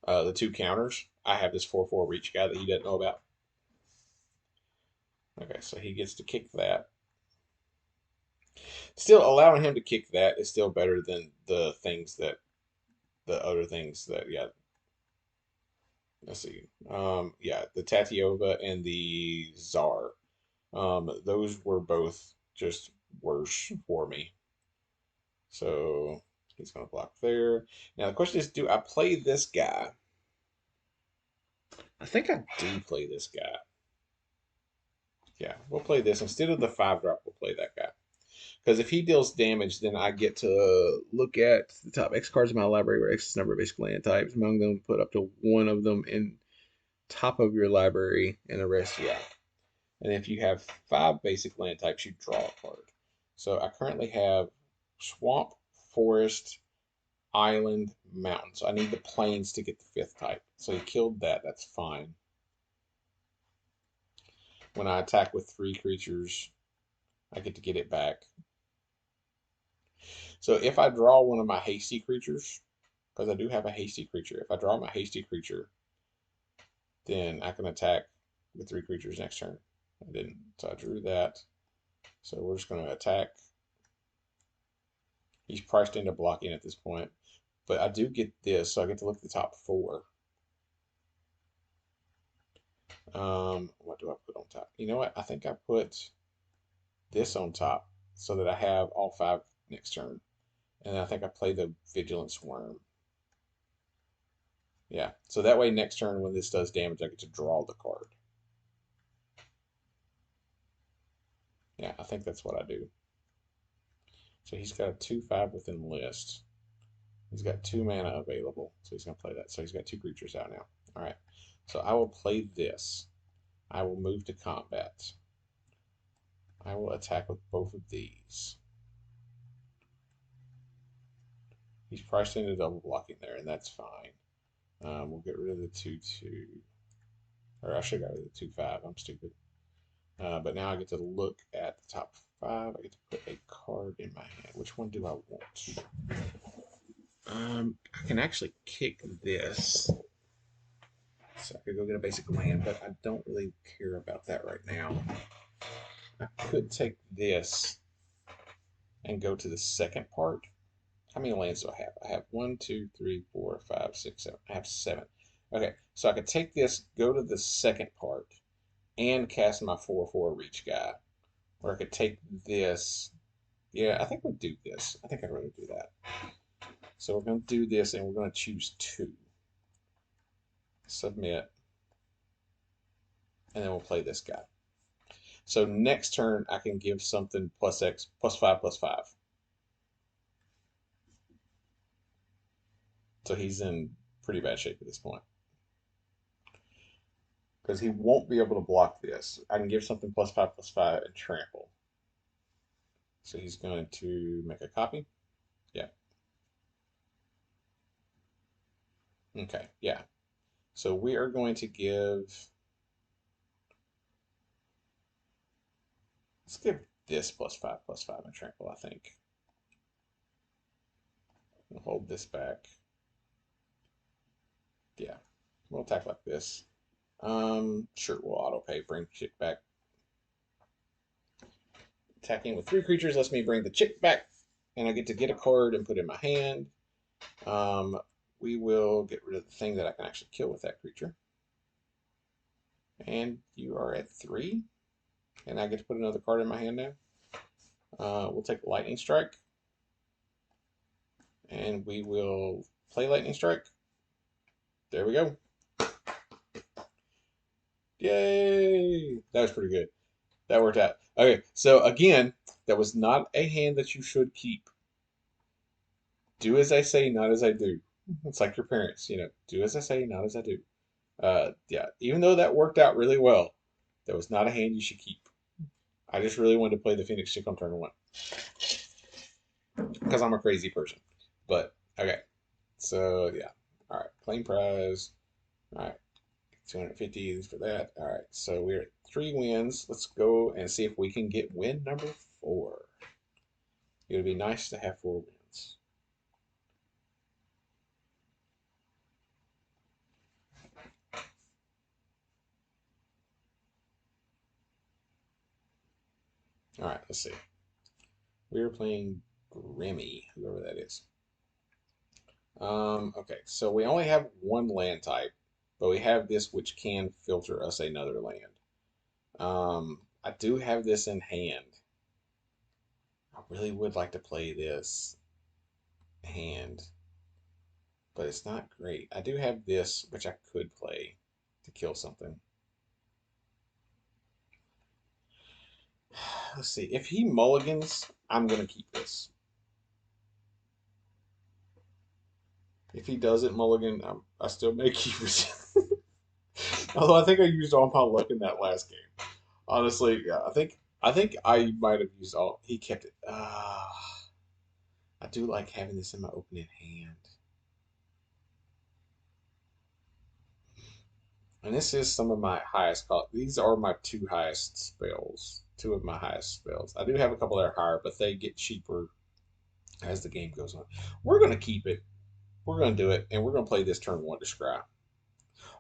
the 2 counters, I have this 4/4 reach guy that he doesn't know about. Okay, so he gets to kick that. Still, allowing him to kick that is still better than the other things that, yeah. Let's see. Yeah, the Tatiova and the Czar. Those were both just worse for me. So he's going to block there. Now the question is, do I play this guy? I think I do play this guy. Yeah, we'll play this. Instead of the 5-drop, we'll play that guy. Because if he deals damage, then I get to look at the top X cards in my library where X is the number of basic land types. Among them, put up to 1 of them in top of your library, and the rest, yeah. And if you have 5 basic land types, you draw a card. So I currently have Swamp, Forest, Island, Mountain. So I need the Plains to get the 5th type. So he killed that. That's fine. When I attack with 3 creatures, I get to get it back. So if I draw one of my hasty creatures, because I do have a hasty creature, if I draw my hasty creature, then I can attack with 3 creatures next turn. I didn't, so I drew that. So we're just going to attack. He's priced into blocking at this point, but I do get this, so I get to look at the top 4. What do I put on top? You know what? I think I put this on top so that I have all 5 next turn. And I think I play the Vigilance Worm. Yeah, so that way next turn when this does damage, I get to draw the card. Yeah, I think that's what I do. So he's got a 2/5 within list. He's got 2 mana available, so he's going to play that. So he's got 2 creatures out now. All right, so I will play this. I will move to combat. I will attack with both of these. He's priced into double blocking there, and that's fine. We'll get rid of the 2/2. Or I should have got rid of the 2/5. I'm stupid. But now I get to look at the top 5. I get to put a card in my hand. Which one do I want? I can actually kick this. So I could go get a basic land, but I don't really care about that right now. I could take this and go to the second part. How many lands do I have? I have 1, 2, 3, 4, 5, 6, 7. I have 7. Okay, so I could take this, go to the second part, and cast my 4/4 reach guy. Or I could take this. Yeah, I think we'll do this. I think I'd rather do that. So we're going to do this, and we're going to choose 2. Submit. And then we'll play this guy. So next turn, I can give something +X, +5/+5. So he's in pretty bad shape at this point. Because he won't be able to block this. I can give something +5/+5 and trample. So he's going to make a copy. Yeah. Okay, yeah. So we are going to give, let's give this +5/+5 and trample, I think. We'll hold this back. Yeah, we'll attack like this. Sure, we'll auto pay, bring chick back. Attacking with 3 creatures lets me bring the chick back, and I get to get a card and put it in my hand. We will get rid of the thing that I can actually kill with that creature. And you are at 3, and I get to put another card in my hand now. We'll take Lightning Strike. And we will play Lightning Strike. There we go. Yay! That was pretty good. That worked out. Okay, so again, that was not a hand that you should keep. Do as I say, not as I do. It's like your parents, do as I say, not as I do. Yeah, even though that worked out really well, that was not a hand you should keep. I just really wanted to play the Phoenix Chick on turn one because I'm a crazy person. But okay, so yeah, all right, claim prize. All right, 250 for that. All right, so we're at 3 wins. Let's go and see if we can get win number 4. It would be nice to have 4 wins. All right, let's see. We're playing Grimmy, whoever that is. Okay, so we only have 1 land type, but we have this which can filter us another land. I do have this in hand. I really would like to play this hand, but it's not great. I do have this, which I could play to kill something. Let's see. If he mulligans, I'm going to keep this. If he doesn't mulligan, I still may keep it. Although I think I used all my luck in that last game. Honestly, yeah, I think I might have used all. He kept it. I do like having this in my opening hand. And this is some of my highest cost. These are my 2 highest spells. 2 of my highest spells. I do have a couple that are higher, but they get cheaper as the game goes on. We're going to keep it. We're going to do it, and we're going to play this turn 1 to scry.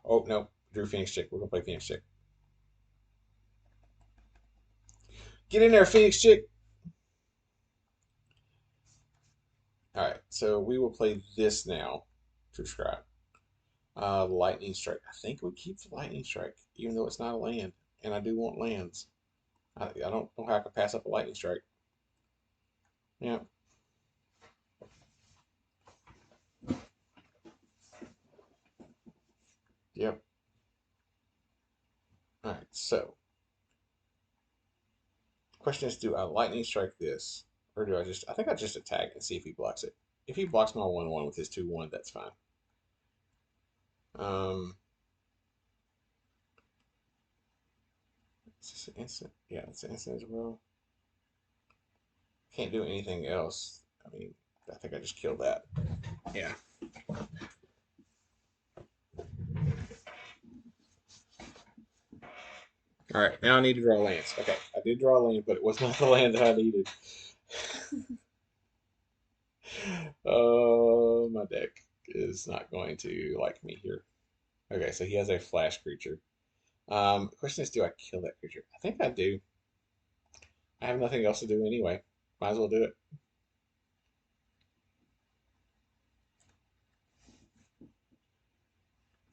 Oh, no. Drew Phoenix Chick. We're going to play Phoenix Chick. Get in there, Phoenix Chick. All right, so we will play this now to scry. Lightning Strike. I think we keep the Lightning Strike, even though it's not a land. And I do want lands. I don't know how I can pass up a Lightning Strike. Yeah. Yep. All right, so question is, do I Lightning Strike this? Or do I think I just attack and see if he blocks it. If he blocks my 1/1 with his 2/1, that's fine. Is this an instant? Yeah, it's an instant as well. Can't do anything else. I mean, I think I just killed that. Yeah. All right, now I need to draw lands. Okay, I did draw a land, but it was not the land that I needed. Oh, my deck is not going to like me here. Okay, so he has a flash creature. Question is, do I kill that creature? I think I do. I have nothing else to do anyway. Might as well do it.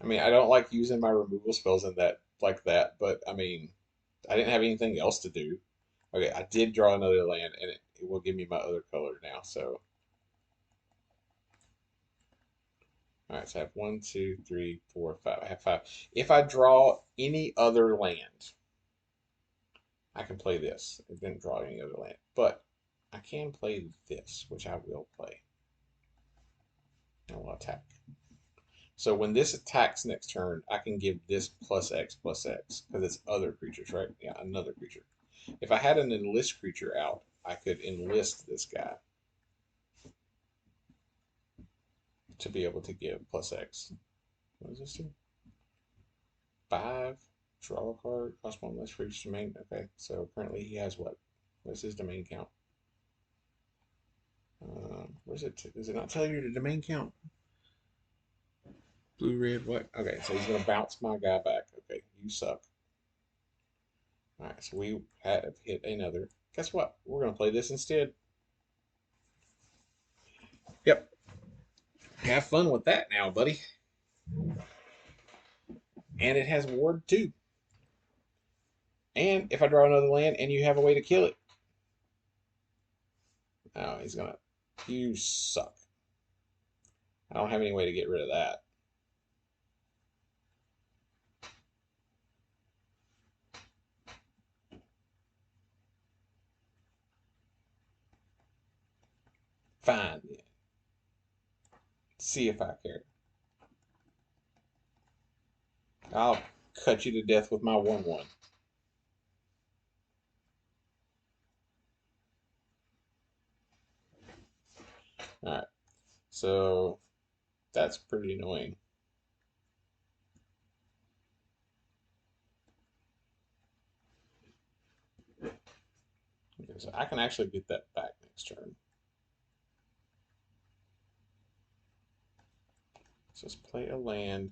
I mean, I don't like using my removal spells in that like that, but I mean, I didn't have anything else to do. Okay, I did draw another land, and it will give me my other color now. So, all right, so I have 1, 2, 3, 4, 5. I have 5. If I draw any other land, I can play this. I didn't draw any other land, but I can play this, which I will play. I will attack. So when this attacks next turn, I can give this +X because it's other creatures, right? Yeah, another creature. If I had an enlist creature out, I could enlist this guy to be able to give +X. What does this do? 5. Draw a card. Cost 1 less for each domain. Okay, so currently he has what? What's his domain count? Where's it? Does it not tell you the domain count? Blue, red, what? Okay, so he's going to bounce my guy back. Okay, you suck. All right, so we have hit another. Guess what? We're going to play this instead. Yep. Have fun with that now, buddy. And it has ward 2. And if I draw another land and you have a way to kill it. Oh, he's gonna. You suck. I don't have any way to get rid of that. Fine. See if I care. I'll cut you to death with my 1/1. Alright. So that's pretty annoying. Okay, so I can actually get that back next turn. So let's play a land.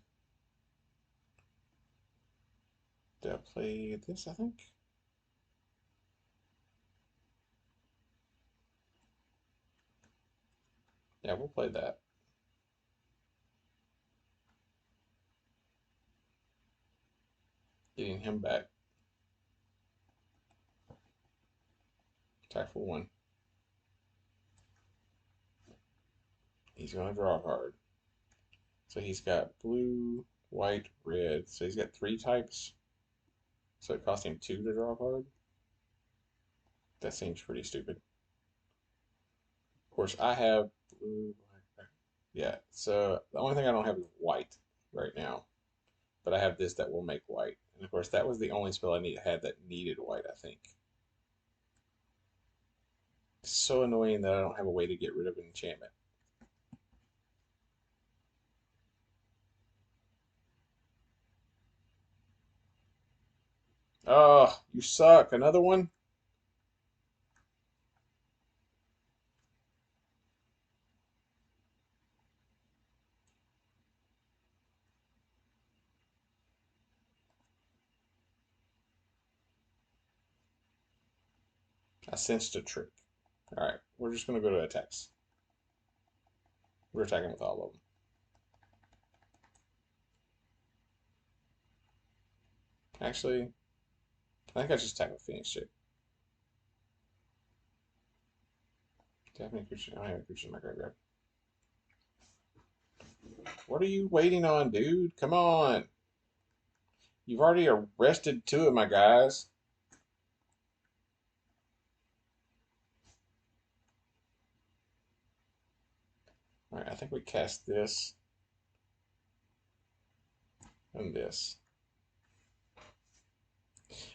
Did I play this, I think? Yeah, we'll play that. Getting him back. Attack for 1. He's going to draw a card. So he's got blue, white, red. So he's got 3 types. So it cost him 2 to draw a card. That seems pretty stupid. Of course, I have blue, white, yeah. So the only thing I don't have is white right now. But I have this that will make white. And of course, that was the only spell I had that needed white, I think. It's so annoying that I don't have a way to get rid of an enchantment. Oh, you suck. Another one? I sensed a trick. Alright, we're just going to go to attacks. We're attacking with all of them. Actually, I think I just attack with Phoenix Chick. Do I have any creatures? I don't have any creatures in my graveyard. What are you waiting on, dude? Come on. You've already arrested 2 of my guys. Alright, I think we cast this and this.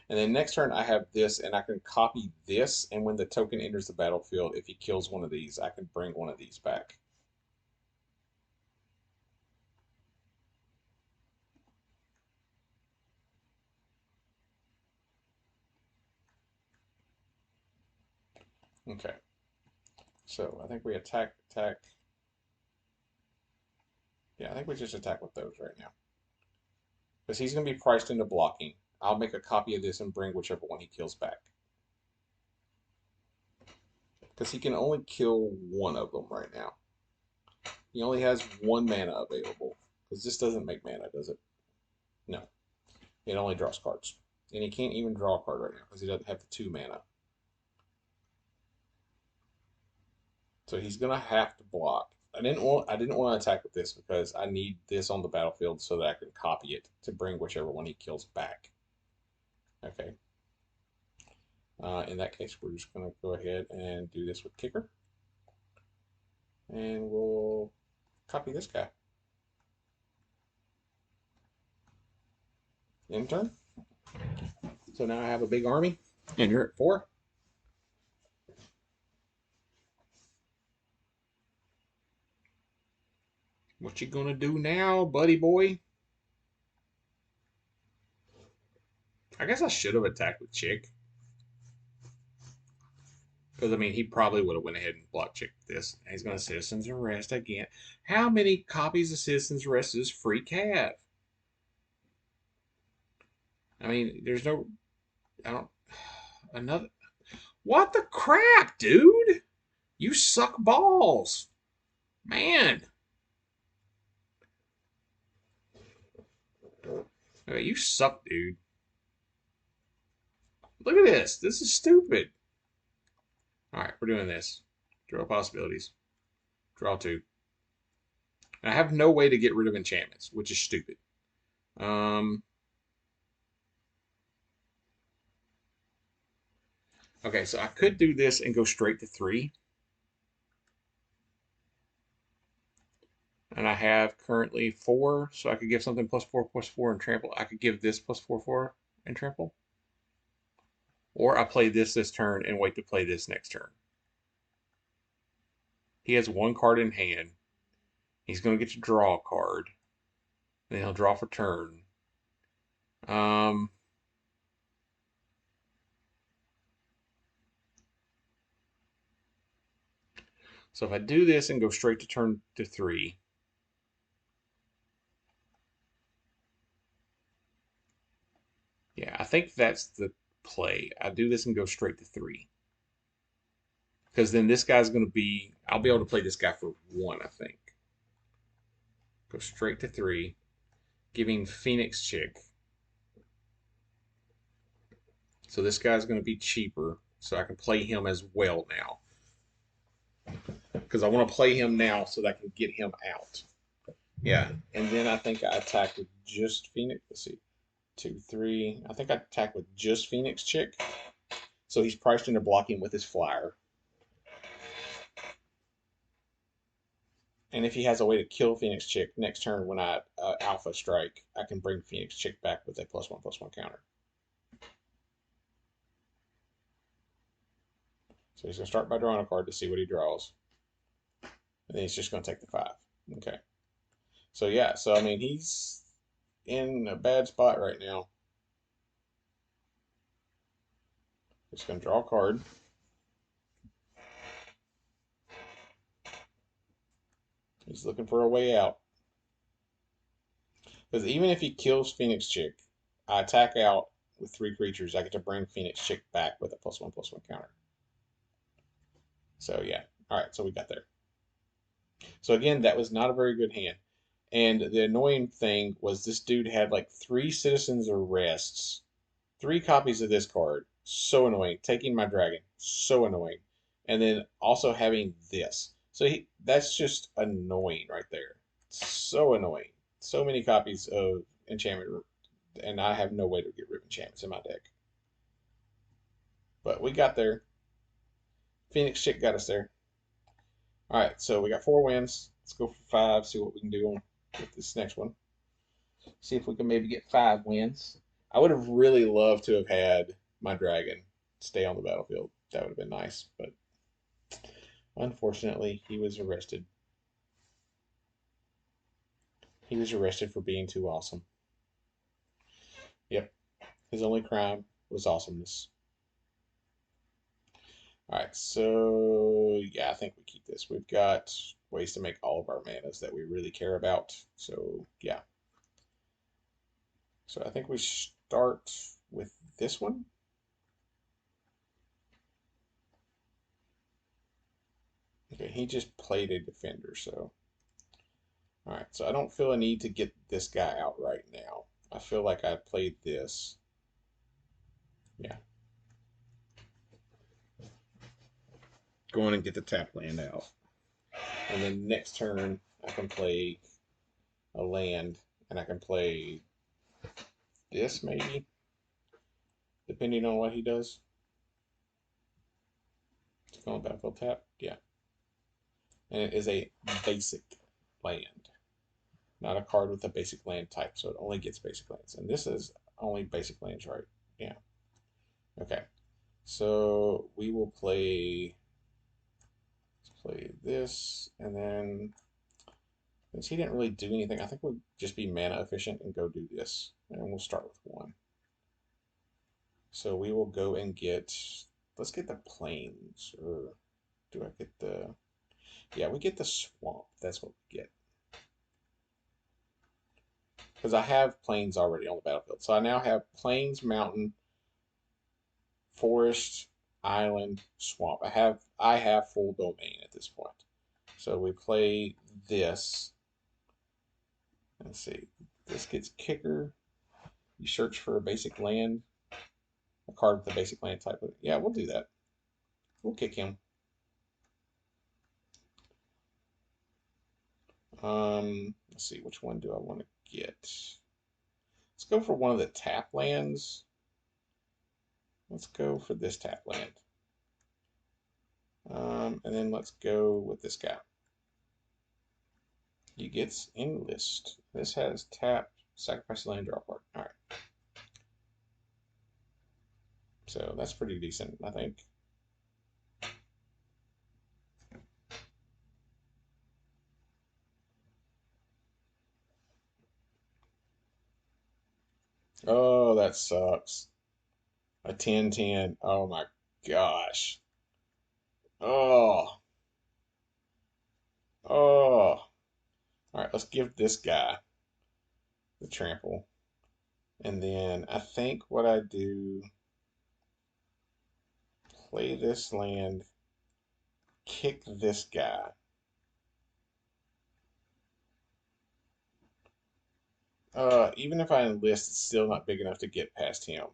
And then next turn I have this, and I can copy this, and when the token enters the battlefield, if he kills one of these, I can bring one of these back. Okay. So I think we attack. Yeah, I think we just attack with those right now. Because he's going to be priced into blocking. I'll make a copy of this and bring whichever one he kills back. Because he can only kill one of them right now. He only has 1 mana available. Because this doesn't make mana, does it? No. It only draws cards. And he can't even draw a card right now because he doesn't have the 2 mana. So he's gonna have to block. I didn't want to attack with this because I need this on the battlefield so that I can copy it to bring whichever one he kills back. Okay. In that case, we're just gonna go ahead and do this with Kicker, and we'll copy this guy. End turn. So now I have a big army, and you're at 4. What you gonna do now, buddy boy? I guess I should have attacked with Chick. Because, I mean, he probably would have went ahead and blocked Chick with this. And he's going to Citizen's Arrest again. How many copies of Citizen's Arrest does Freak have? I mean, there's no... I don't... Another... What the crap, dude? You suck balls. Man. Okay, you suck, dude. Look at this. This is stupid. All right, we're doing this. Draw possibilities. Draw 2. I have no way to get rid of enchantments, which is stupid. Okay, so I could do this and go straight to 3. And I have currently 4, so I could give something +4/+4 and trample. I could give this +4/4 and trample. Or I play this turn and wait to play this next turn. He has 1 card in hand. He's going to get to draw a card. Then he'll draw for turn. So if I do this and go straight to turn to 3, yeah, I think that's the play. I do this and go straight to 3. Because then this guy's going to be, I'll be able to play this guy for 1, I think. Go straight to 3, giving Phoenix Chick. So this guy's going to be cheaper, so I can play him as well now. Because I want to play him now so that I can get him out. Yeah, and then I think I attack with just Phoenix. Let's see. 2, 3. I think I attack with just Phoenix Chick. So he's priced into blocking with his flyer. And if he has a way to kill Phoenix Chick next turn when I Alpha Strike, I can bring Phoenix Chick back with a +1/+1 counter. So he's going to start by drawing a card to see what he draws. And then he's just going to take the 5. Okay. So yeah, so I mean, he's in a bad spot right now. Just going to draw a card. He's looking for a way out. Because even if he kills Phoenix Chick, I attack out with 3 creatures. I get to bring Phoenix Chick back with a +1/+1 counter. So yeah. Alright, so we got there. So again, that was not a very good hand. And the annoying thing was this dude had like 3 Citizens Arrests, 3 copies of this card. So annoying. Taking my dragon. So annoying. And then also having this. So that's just annoying right there. So annoying. So many copies of enchantment, and I have no way to get rid of enchantments in my deck. But we got there. Phoenix Chick got us there. Alright, so we got 4 wins. Let's go for 5, see what we can do with this next one. See if we can maybe get 5 wins. I would have really loved to have had my dragon stay on the battlefield. That would have been nice, but unfortunately, he was arrested. He was arrested for being too awesome. Yep, his only crime was awesomeness. Alright, so yeah, I think we keep this. We've got ways to make all of our manas that we really care about. So yeah. So I think we start with this one. Okay, he just played a defender, so. Alright, so I don't feel a need to get this guy out right now. I feel like I played this. Yeah. Go in and get the tap land out. And then next turn, I can play a land, and I can play this maybe, depending on what he does. It's going battlefield tap, yeah. And it is a basic land, not a card with a basic land type, so it only gets basic lands. And this is only basic lands, right? Yeah. Okay. So we will play. Let's play this, and then since he didn't really do anything, I think we'll just be mana efficient and go do this, and we'll start with 1. So we will go and get. Let's get the plains, or do I get the? Yeah, we get the swamp. That's what we get. Because I have plains already on the battlefield. So I now have plains, mountain, forest, island, swamp. I have full domain at this point. So we play this. Let's see. This gets kicker. You search for a basic land. A card with a basic land type. Yeah, we'll do that. We'll kick him. Let's see, which one do I want to get? Let's go for one of the tap lands. Let's go for this tap land. And then let's go with this guy. He gets Enlist. This has tap, sacrifice land, draw card. All right. So that's pretty decent, I think. Oh, that sucks. A 10-10. Oh my gosh. Oh. Oh. All right, let's give this guy the trample. And then I think what I do, play this land, kick this guy. Even if I enlist, it's still not big enough to get past him.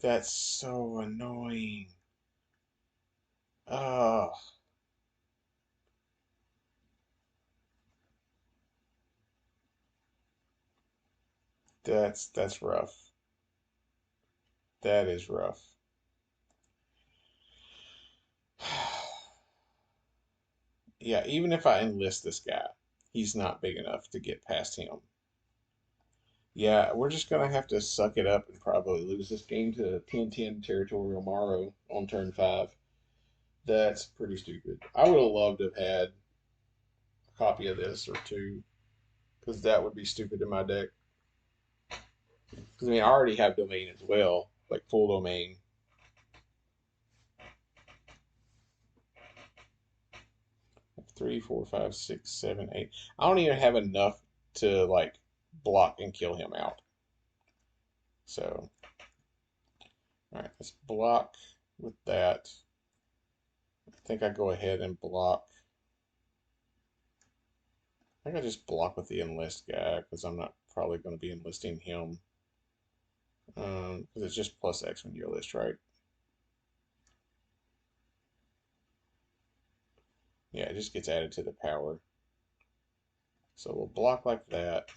That's so annoying. Oh, that's rough. That is rough. Yeah, even if I enlist this guy, he's not big enough to get past him. Yeah, we're just gonna have to suck it up and probably lose this game to 10-10 Territorial Morrow on turn 5. That's pretty stupid. I would have loved to have had a copy of this or two, because that would be stupid in my deck. Because I mean, I already have domain as well, like full domain. Three, four, five, six, seven, eight. I don't even have enough to like block and kill him out. So, all right, let's block with that. I think I go ahead and block. I think I just block with the enlist guy because I'm not probably going to be enlisting him. Because it's just plus X when you enlist, right? Yeah, it just gets added to the power. So we'll block like that.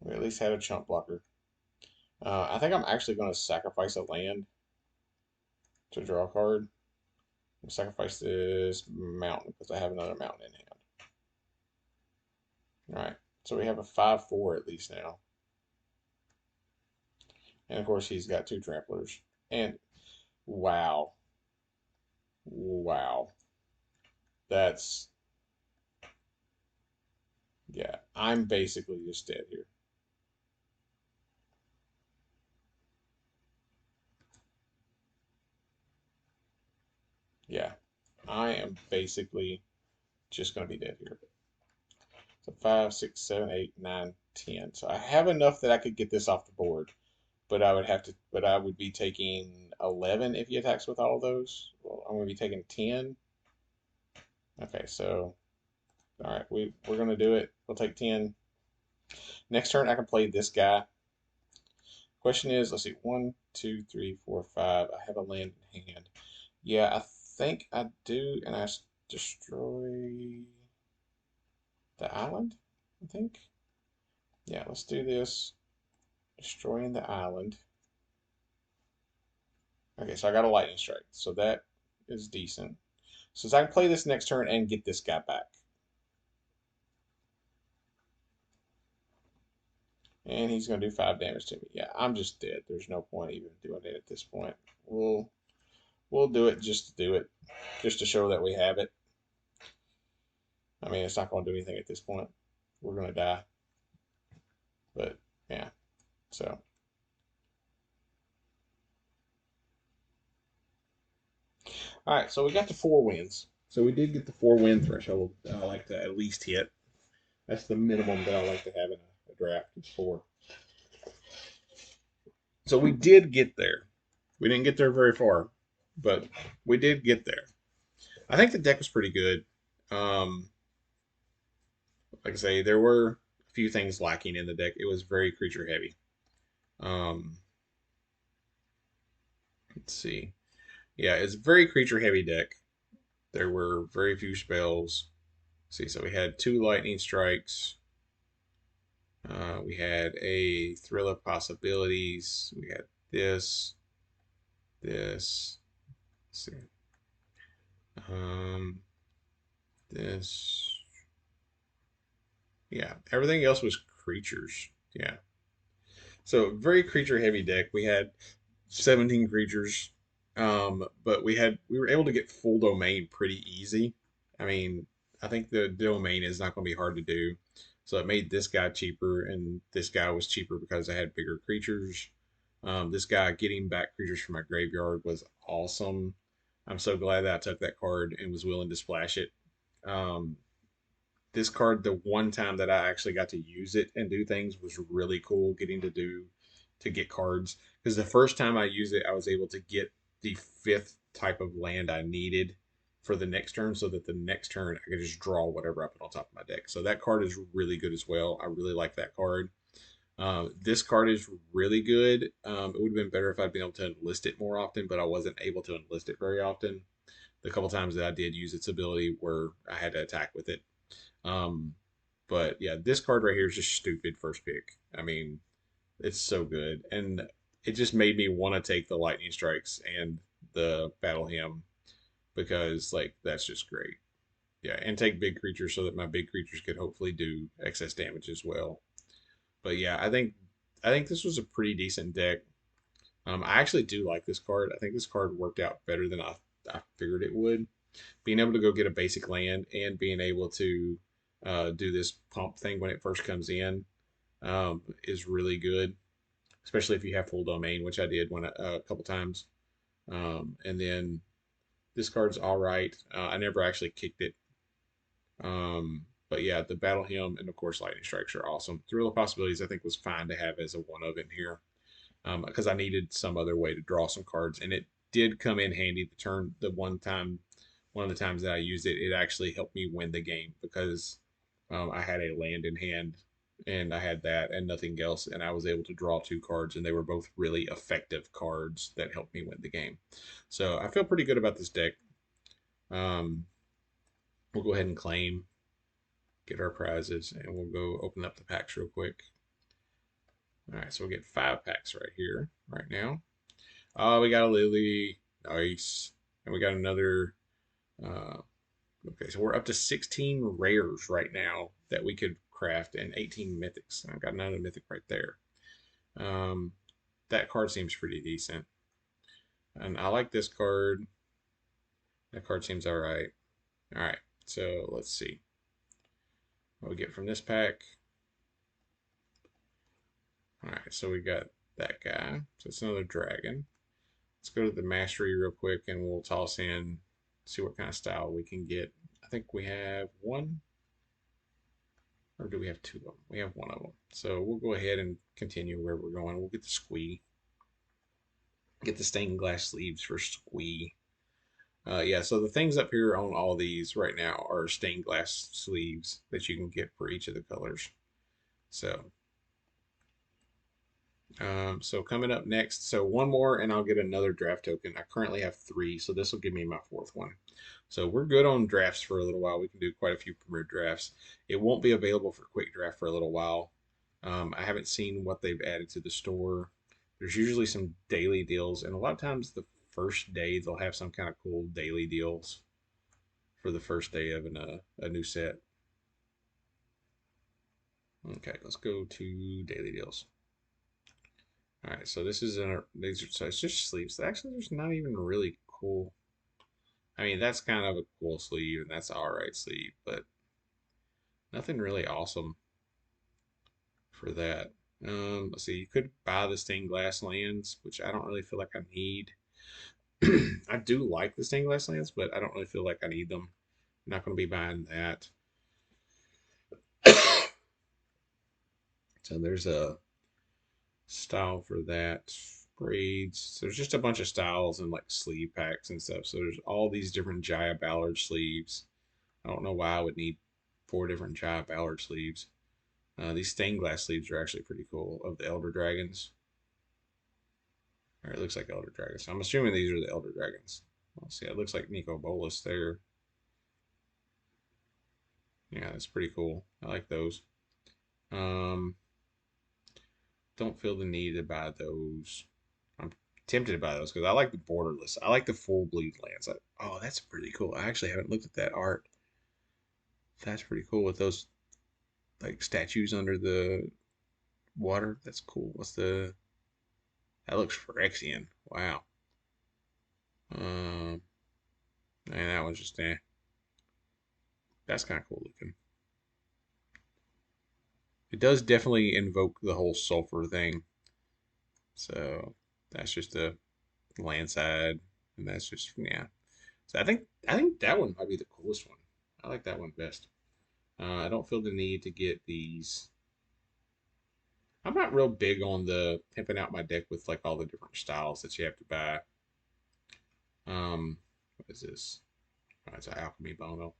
We at least had a chump blocker. I think I'm actually going to sacrifice a land to draw a card. I'll sacrifice this mountain because I have another mountain in hand. All right, so we have a 5/4 at least now. And of course, he's got 2 tramplers. And wow. Wow. That's, yeah, I'm basically just dead here. Yeah, I am basically just going to be dead here. So 5, 6, 7, 8, 9, 10. So I have enough that I could get this off the board, but I would have to, but I would be taking 11 if he attacks with all of those. Well, I'm going to be taking 10. Okay, so all right, we're going to do it. We'll take 10. Next turn, I can play this guy. Question is, let's see, 1, 2, 3, 4, 5. I have a land in hand. Yeah, I think I do, and I destroy the island, I think. Yeah, let's do this. Destroying the island. Okay, so I got a lightning strike, so that is decent. So I can play this next turn and get this guy back. And he's going to do 5 damage to me. Yeah, I'm just dead. There's no point even doing it at this point. We'll do it just to do it, just to show that we have it. I mean, it's not going to do anything at this point. We're going to die. But, yeah, so. All right, so we got the 4 wins. So we did get the 4-win threshold that I like to at least hit. That's the minimum that I like to have in a draft. It's 4. So we did get there. We didn't get there very far, but we did get there. I think the deck was pretty good. Like I say, there were a few things lacking in the deck. It was very creature heavy. Um, let's see. Yeah, it's a very creature heavy deck. There were very few spells. See, so we had 2 lightning strikes. We had a thrill of possibilities. We had this, this. Let's see, um, this. Yeah, everything else was creatures. Yeah, so very creature heavy deck. We had 17 creatures, but we were able to get full domain pretty easy. I mean, I think the domain is not going to be hard to do. So it made this guy cheaper, and this guy was cheaper because I had bigger creatures. This guy getting back creatures from my graveyard was awesome. I'm so glad that I took that card and was willing to splash it. Um, this card, the one time that I actually got to use it and do things was really cool. Getting to get cards, because the first time I used it, I was able to get the fifth type of land I needed for the next turn, so that the next turn I could just draw whatever I put on top of my deck. So that card is really good as well. I really like that card. This card is really good. It would have been better if I'd been able to enlist it more often, but I wasn't able to enlist it very often. The couple times that I did use its ability where I had to attack with it. Um, but yeah, this card right here is just stupid first pick. I mean, it's so good, and it just made me want to take the lightning strikes and the battle hymn, because like that's just great. Yeah, and take big creatures so that my big creatures could hopefully do excess damage as well. But yeah, I think this was a pretty decent deck. I actually do like this card. I think this card worked out better than I figured it would. Being able to go get a basic land and being able to do this pump thing when it first comes in is really good, especially if you have full domain, which I did a couple times. And then this card's all right. I never actually kicked it. But yeah, the battle hymn and of course lightning strikes are awesome. Thrill of possibilities I think was fine to have as a one of in here, because I needed some other way to draw some cards, and it did come in handy. One of the times that I used it, it actually helped me win the game, because I had a land in hand, and I had that and nothing else, and I was able to draw 2 cards, and they were both really effective cards that helped me win the game. So I feel pretty good about this deck. Um, we'll go ahead and claim, get our prizes, and we'll go open up the packs real quick. All right, so we'll get 5 packs right here, right now. Oh, we got a Lily. Nice. And we got another. Uh, okay, so we're up to 16 rares right now that we could craft, and 18 mythics. I've got another mythic right there. Um, that card seems pretty decent. And I like this card. That card seems all right. All right, so let's see what we get from this pack. All right, so we got that guy. So it's another dragon. Let's go to the mastery real quick, and we'll toss in, see what kind of style we can get. I think we have one, or do we have 2 of them? We have one of them. So we'll go ahead and continue where we're going. We'll get the squee. Get the stained glass sleeves for squee. Yeah, so the things up here on all these right now are stained glass sleeves that you can get for each of the colors. So so coming up next, so one more and I'll get another draft token. I currently have 3, so this will give me my 4th one. So we're good on drafts for a little while. We can do quite a few premier drafts. It won't be available for quick draft for a little while. I haven't seen what they've added to the store. There's usually some daily deals, and a lot of times the first day they'll have some kind of cool daily deals for the first day of a new set. Okay, let's go to daily deals. All right, so this is so it's just sleeves. Actually, there's not even really cool. I mean, that's kind of a cool sleeve, and that's all right sleeve, but nothing really awesome for that. Let's see. You could buy the stained glass lands, which I don't really feel like I need. I do like the stained glass lands, but I don't really feel like I need them. I'm not going to be buying that. So there's a style for that. Braids. There's just a bunch of styles and like sleeve packs and stuff. So there's all these different Jaya Ballard sleeves. I don't know why I would need 4 different Jaya Ballard sleeves. These stained glass sleeves are actually pretty cool of the Elder Dragons. Or it looks like Elder Dragons. So I'm assuming these are the Elder Dragons. Let's see, it looks like Nico Bolas there. Yeah, that's pretty cool. I like those. Um, don't feel the need to buy those. I'm tempted to buy those because I like the borderless. I like the full bleed lands. Oh, that's pretty cool. I actually haven't looked at that art. That's pretty cool with those like statues under the water. That's cool. What's the? That looks Phyrexian. Wow. Um, and that one's just that's kind of cool looking. It does definitely invoke the whole sulfur thing. So that's just a land side, and that's just yeah. So I think that one might be the coolest one. I like that one best. I don't feel the need to get these. I'm not real big on the pimping out my deck with like all the different styles that you have to buy. What is this? Oh, it's an alchemy bono.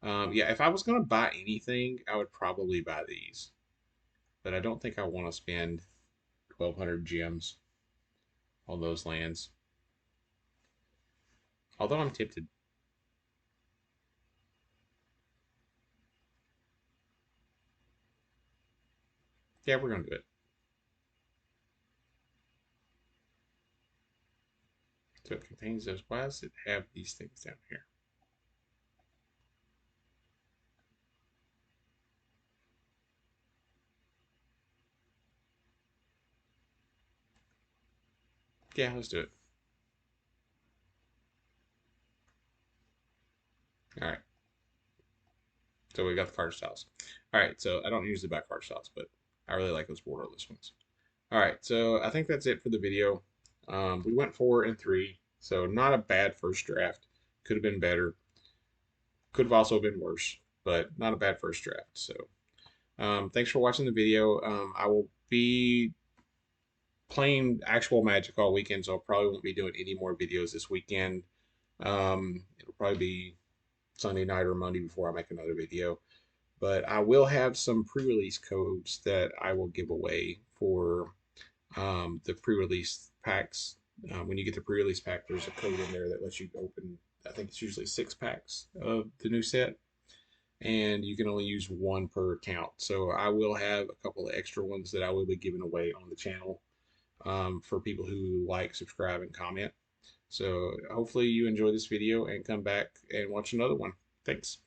Yeah, if I was gonna buy anything, I would probably buy these, but I don't think I want to spend 1,200 gems on those lands. Although I'm tempted. Yeah, we're gonna do it. So it contains those. Why does it have these things down here? Yeah, let's do it. All right. So we got the card styles. All right. So I don't usually buy card styles, but I really like those borderless ones. All right. So I think that's it for the video. We went 4-3, so not a bad first draft. Could have been better. Could have also been worse, but not a bad first draft. So thanks for watching the video. I will be playing actual Magic all weekend, so I probably won't be doing any more videos this weekend. It'll probably be Sunday night or Monday before I make another video. But I will have some pre-release codes that I will give away for the pre-release packs. When you get the pre-release pack, there's a code in there that lets you open. I think it's usually 6 packs of the new set, and you can only use one per account. So I will have a couple of extra ones that I will be giving away on the channel for people who like, subscribe, and comment. So hopefully you enjoy this video and come back and watch another one. Thanks.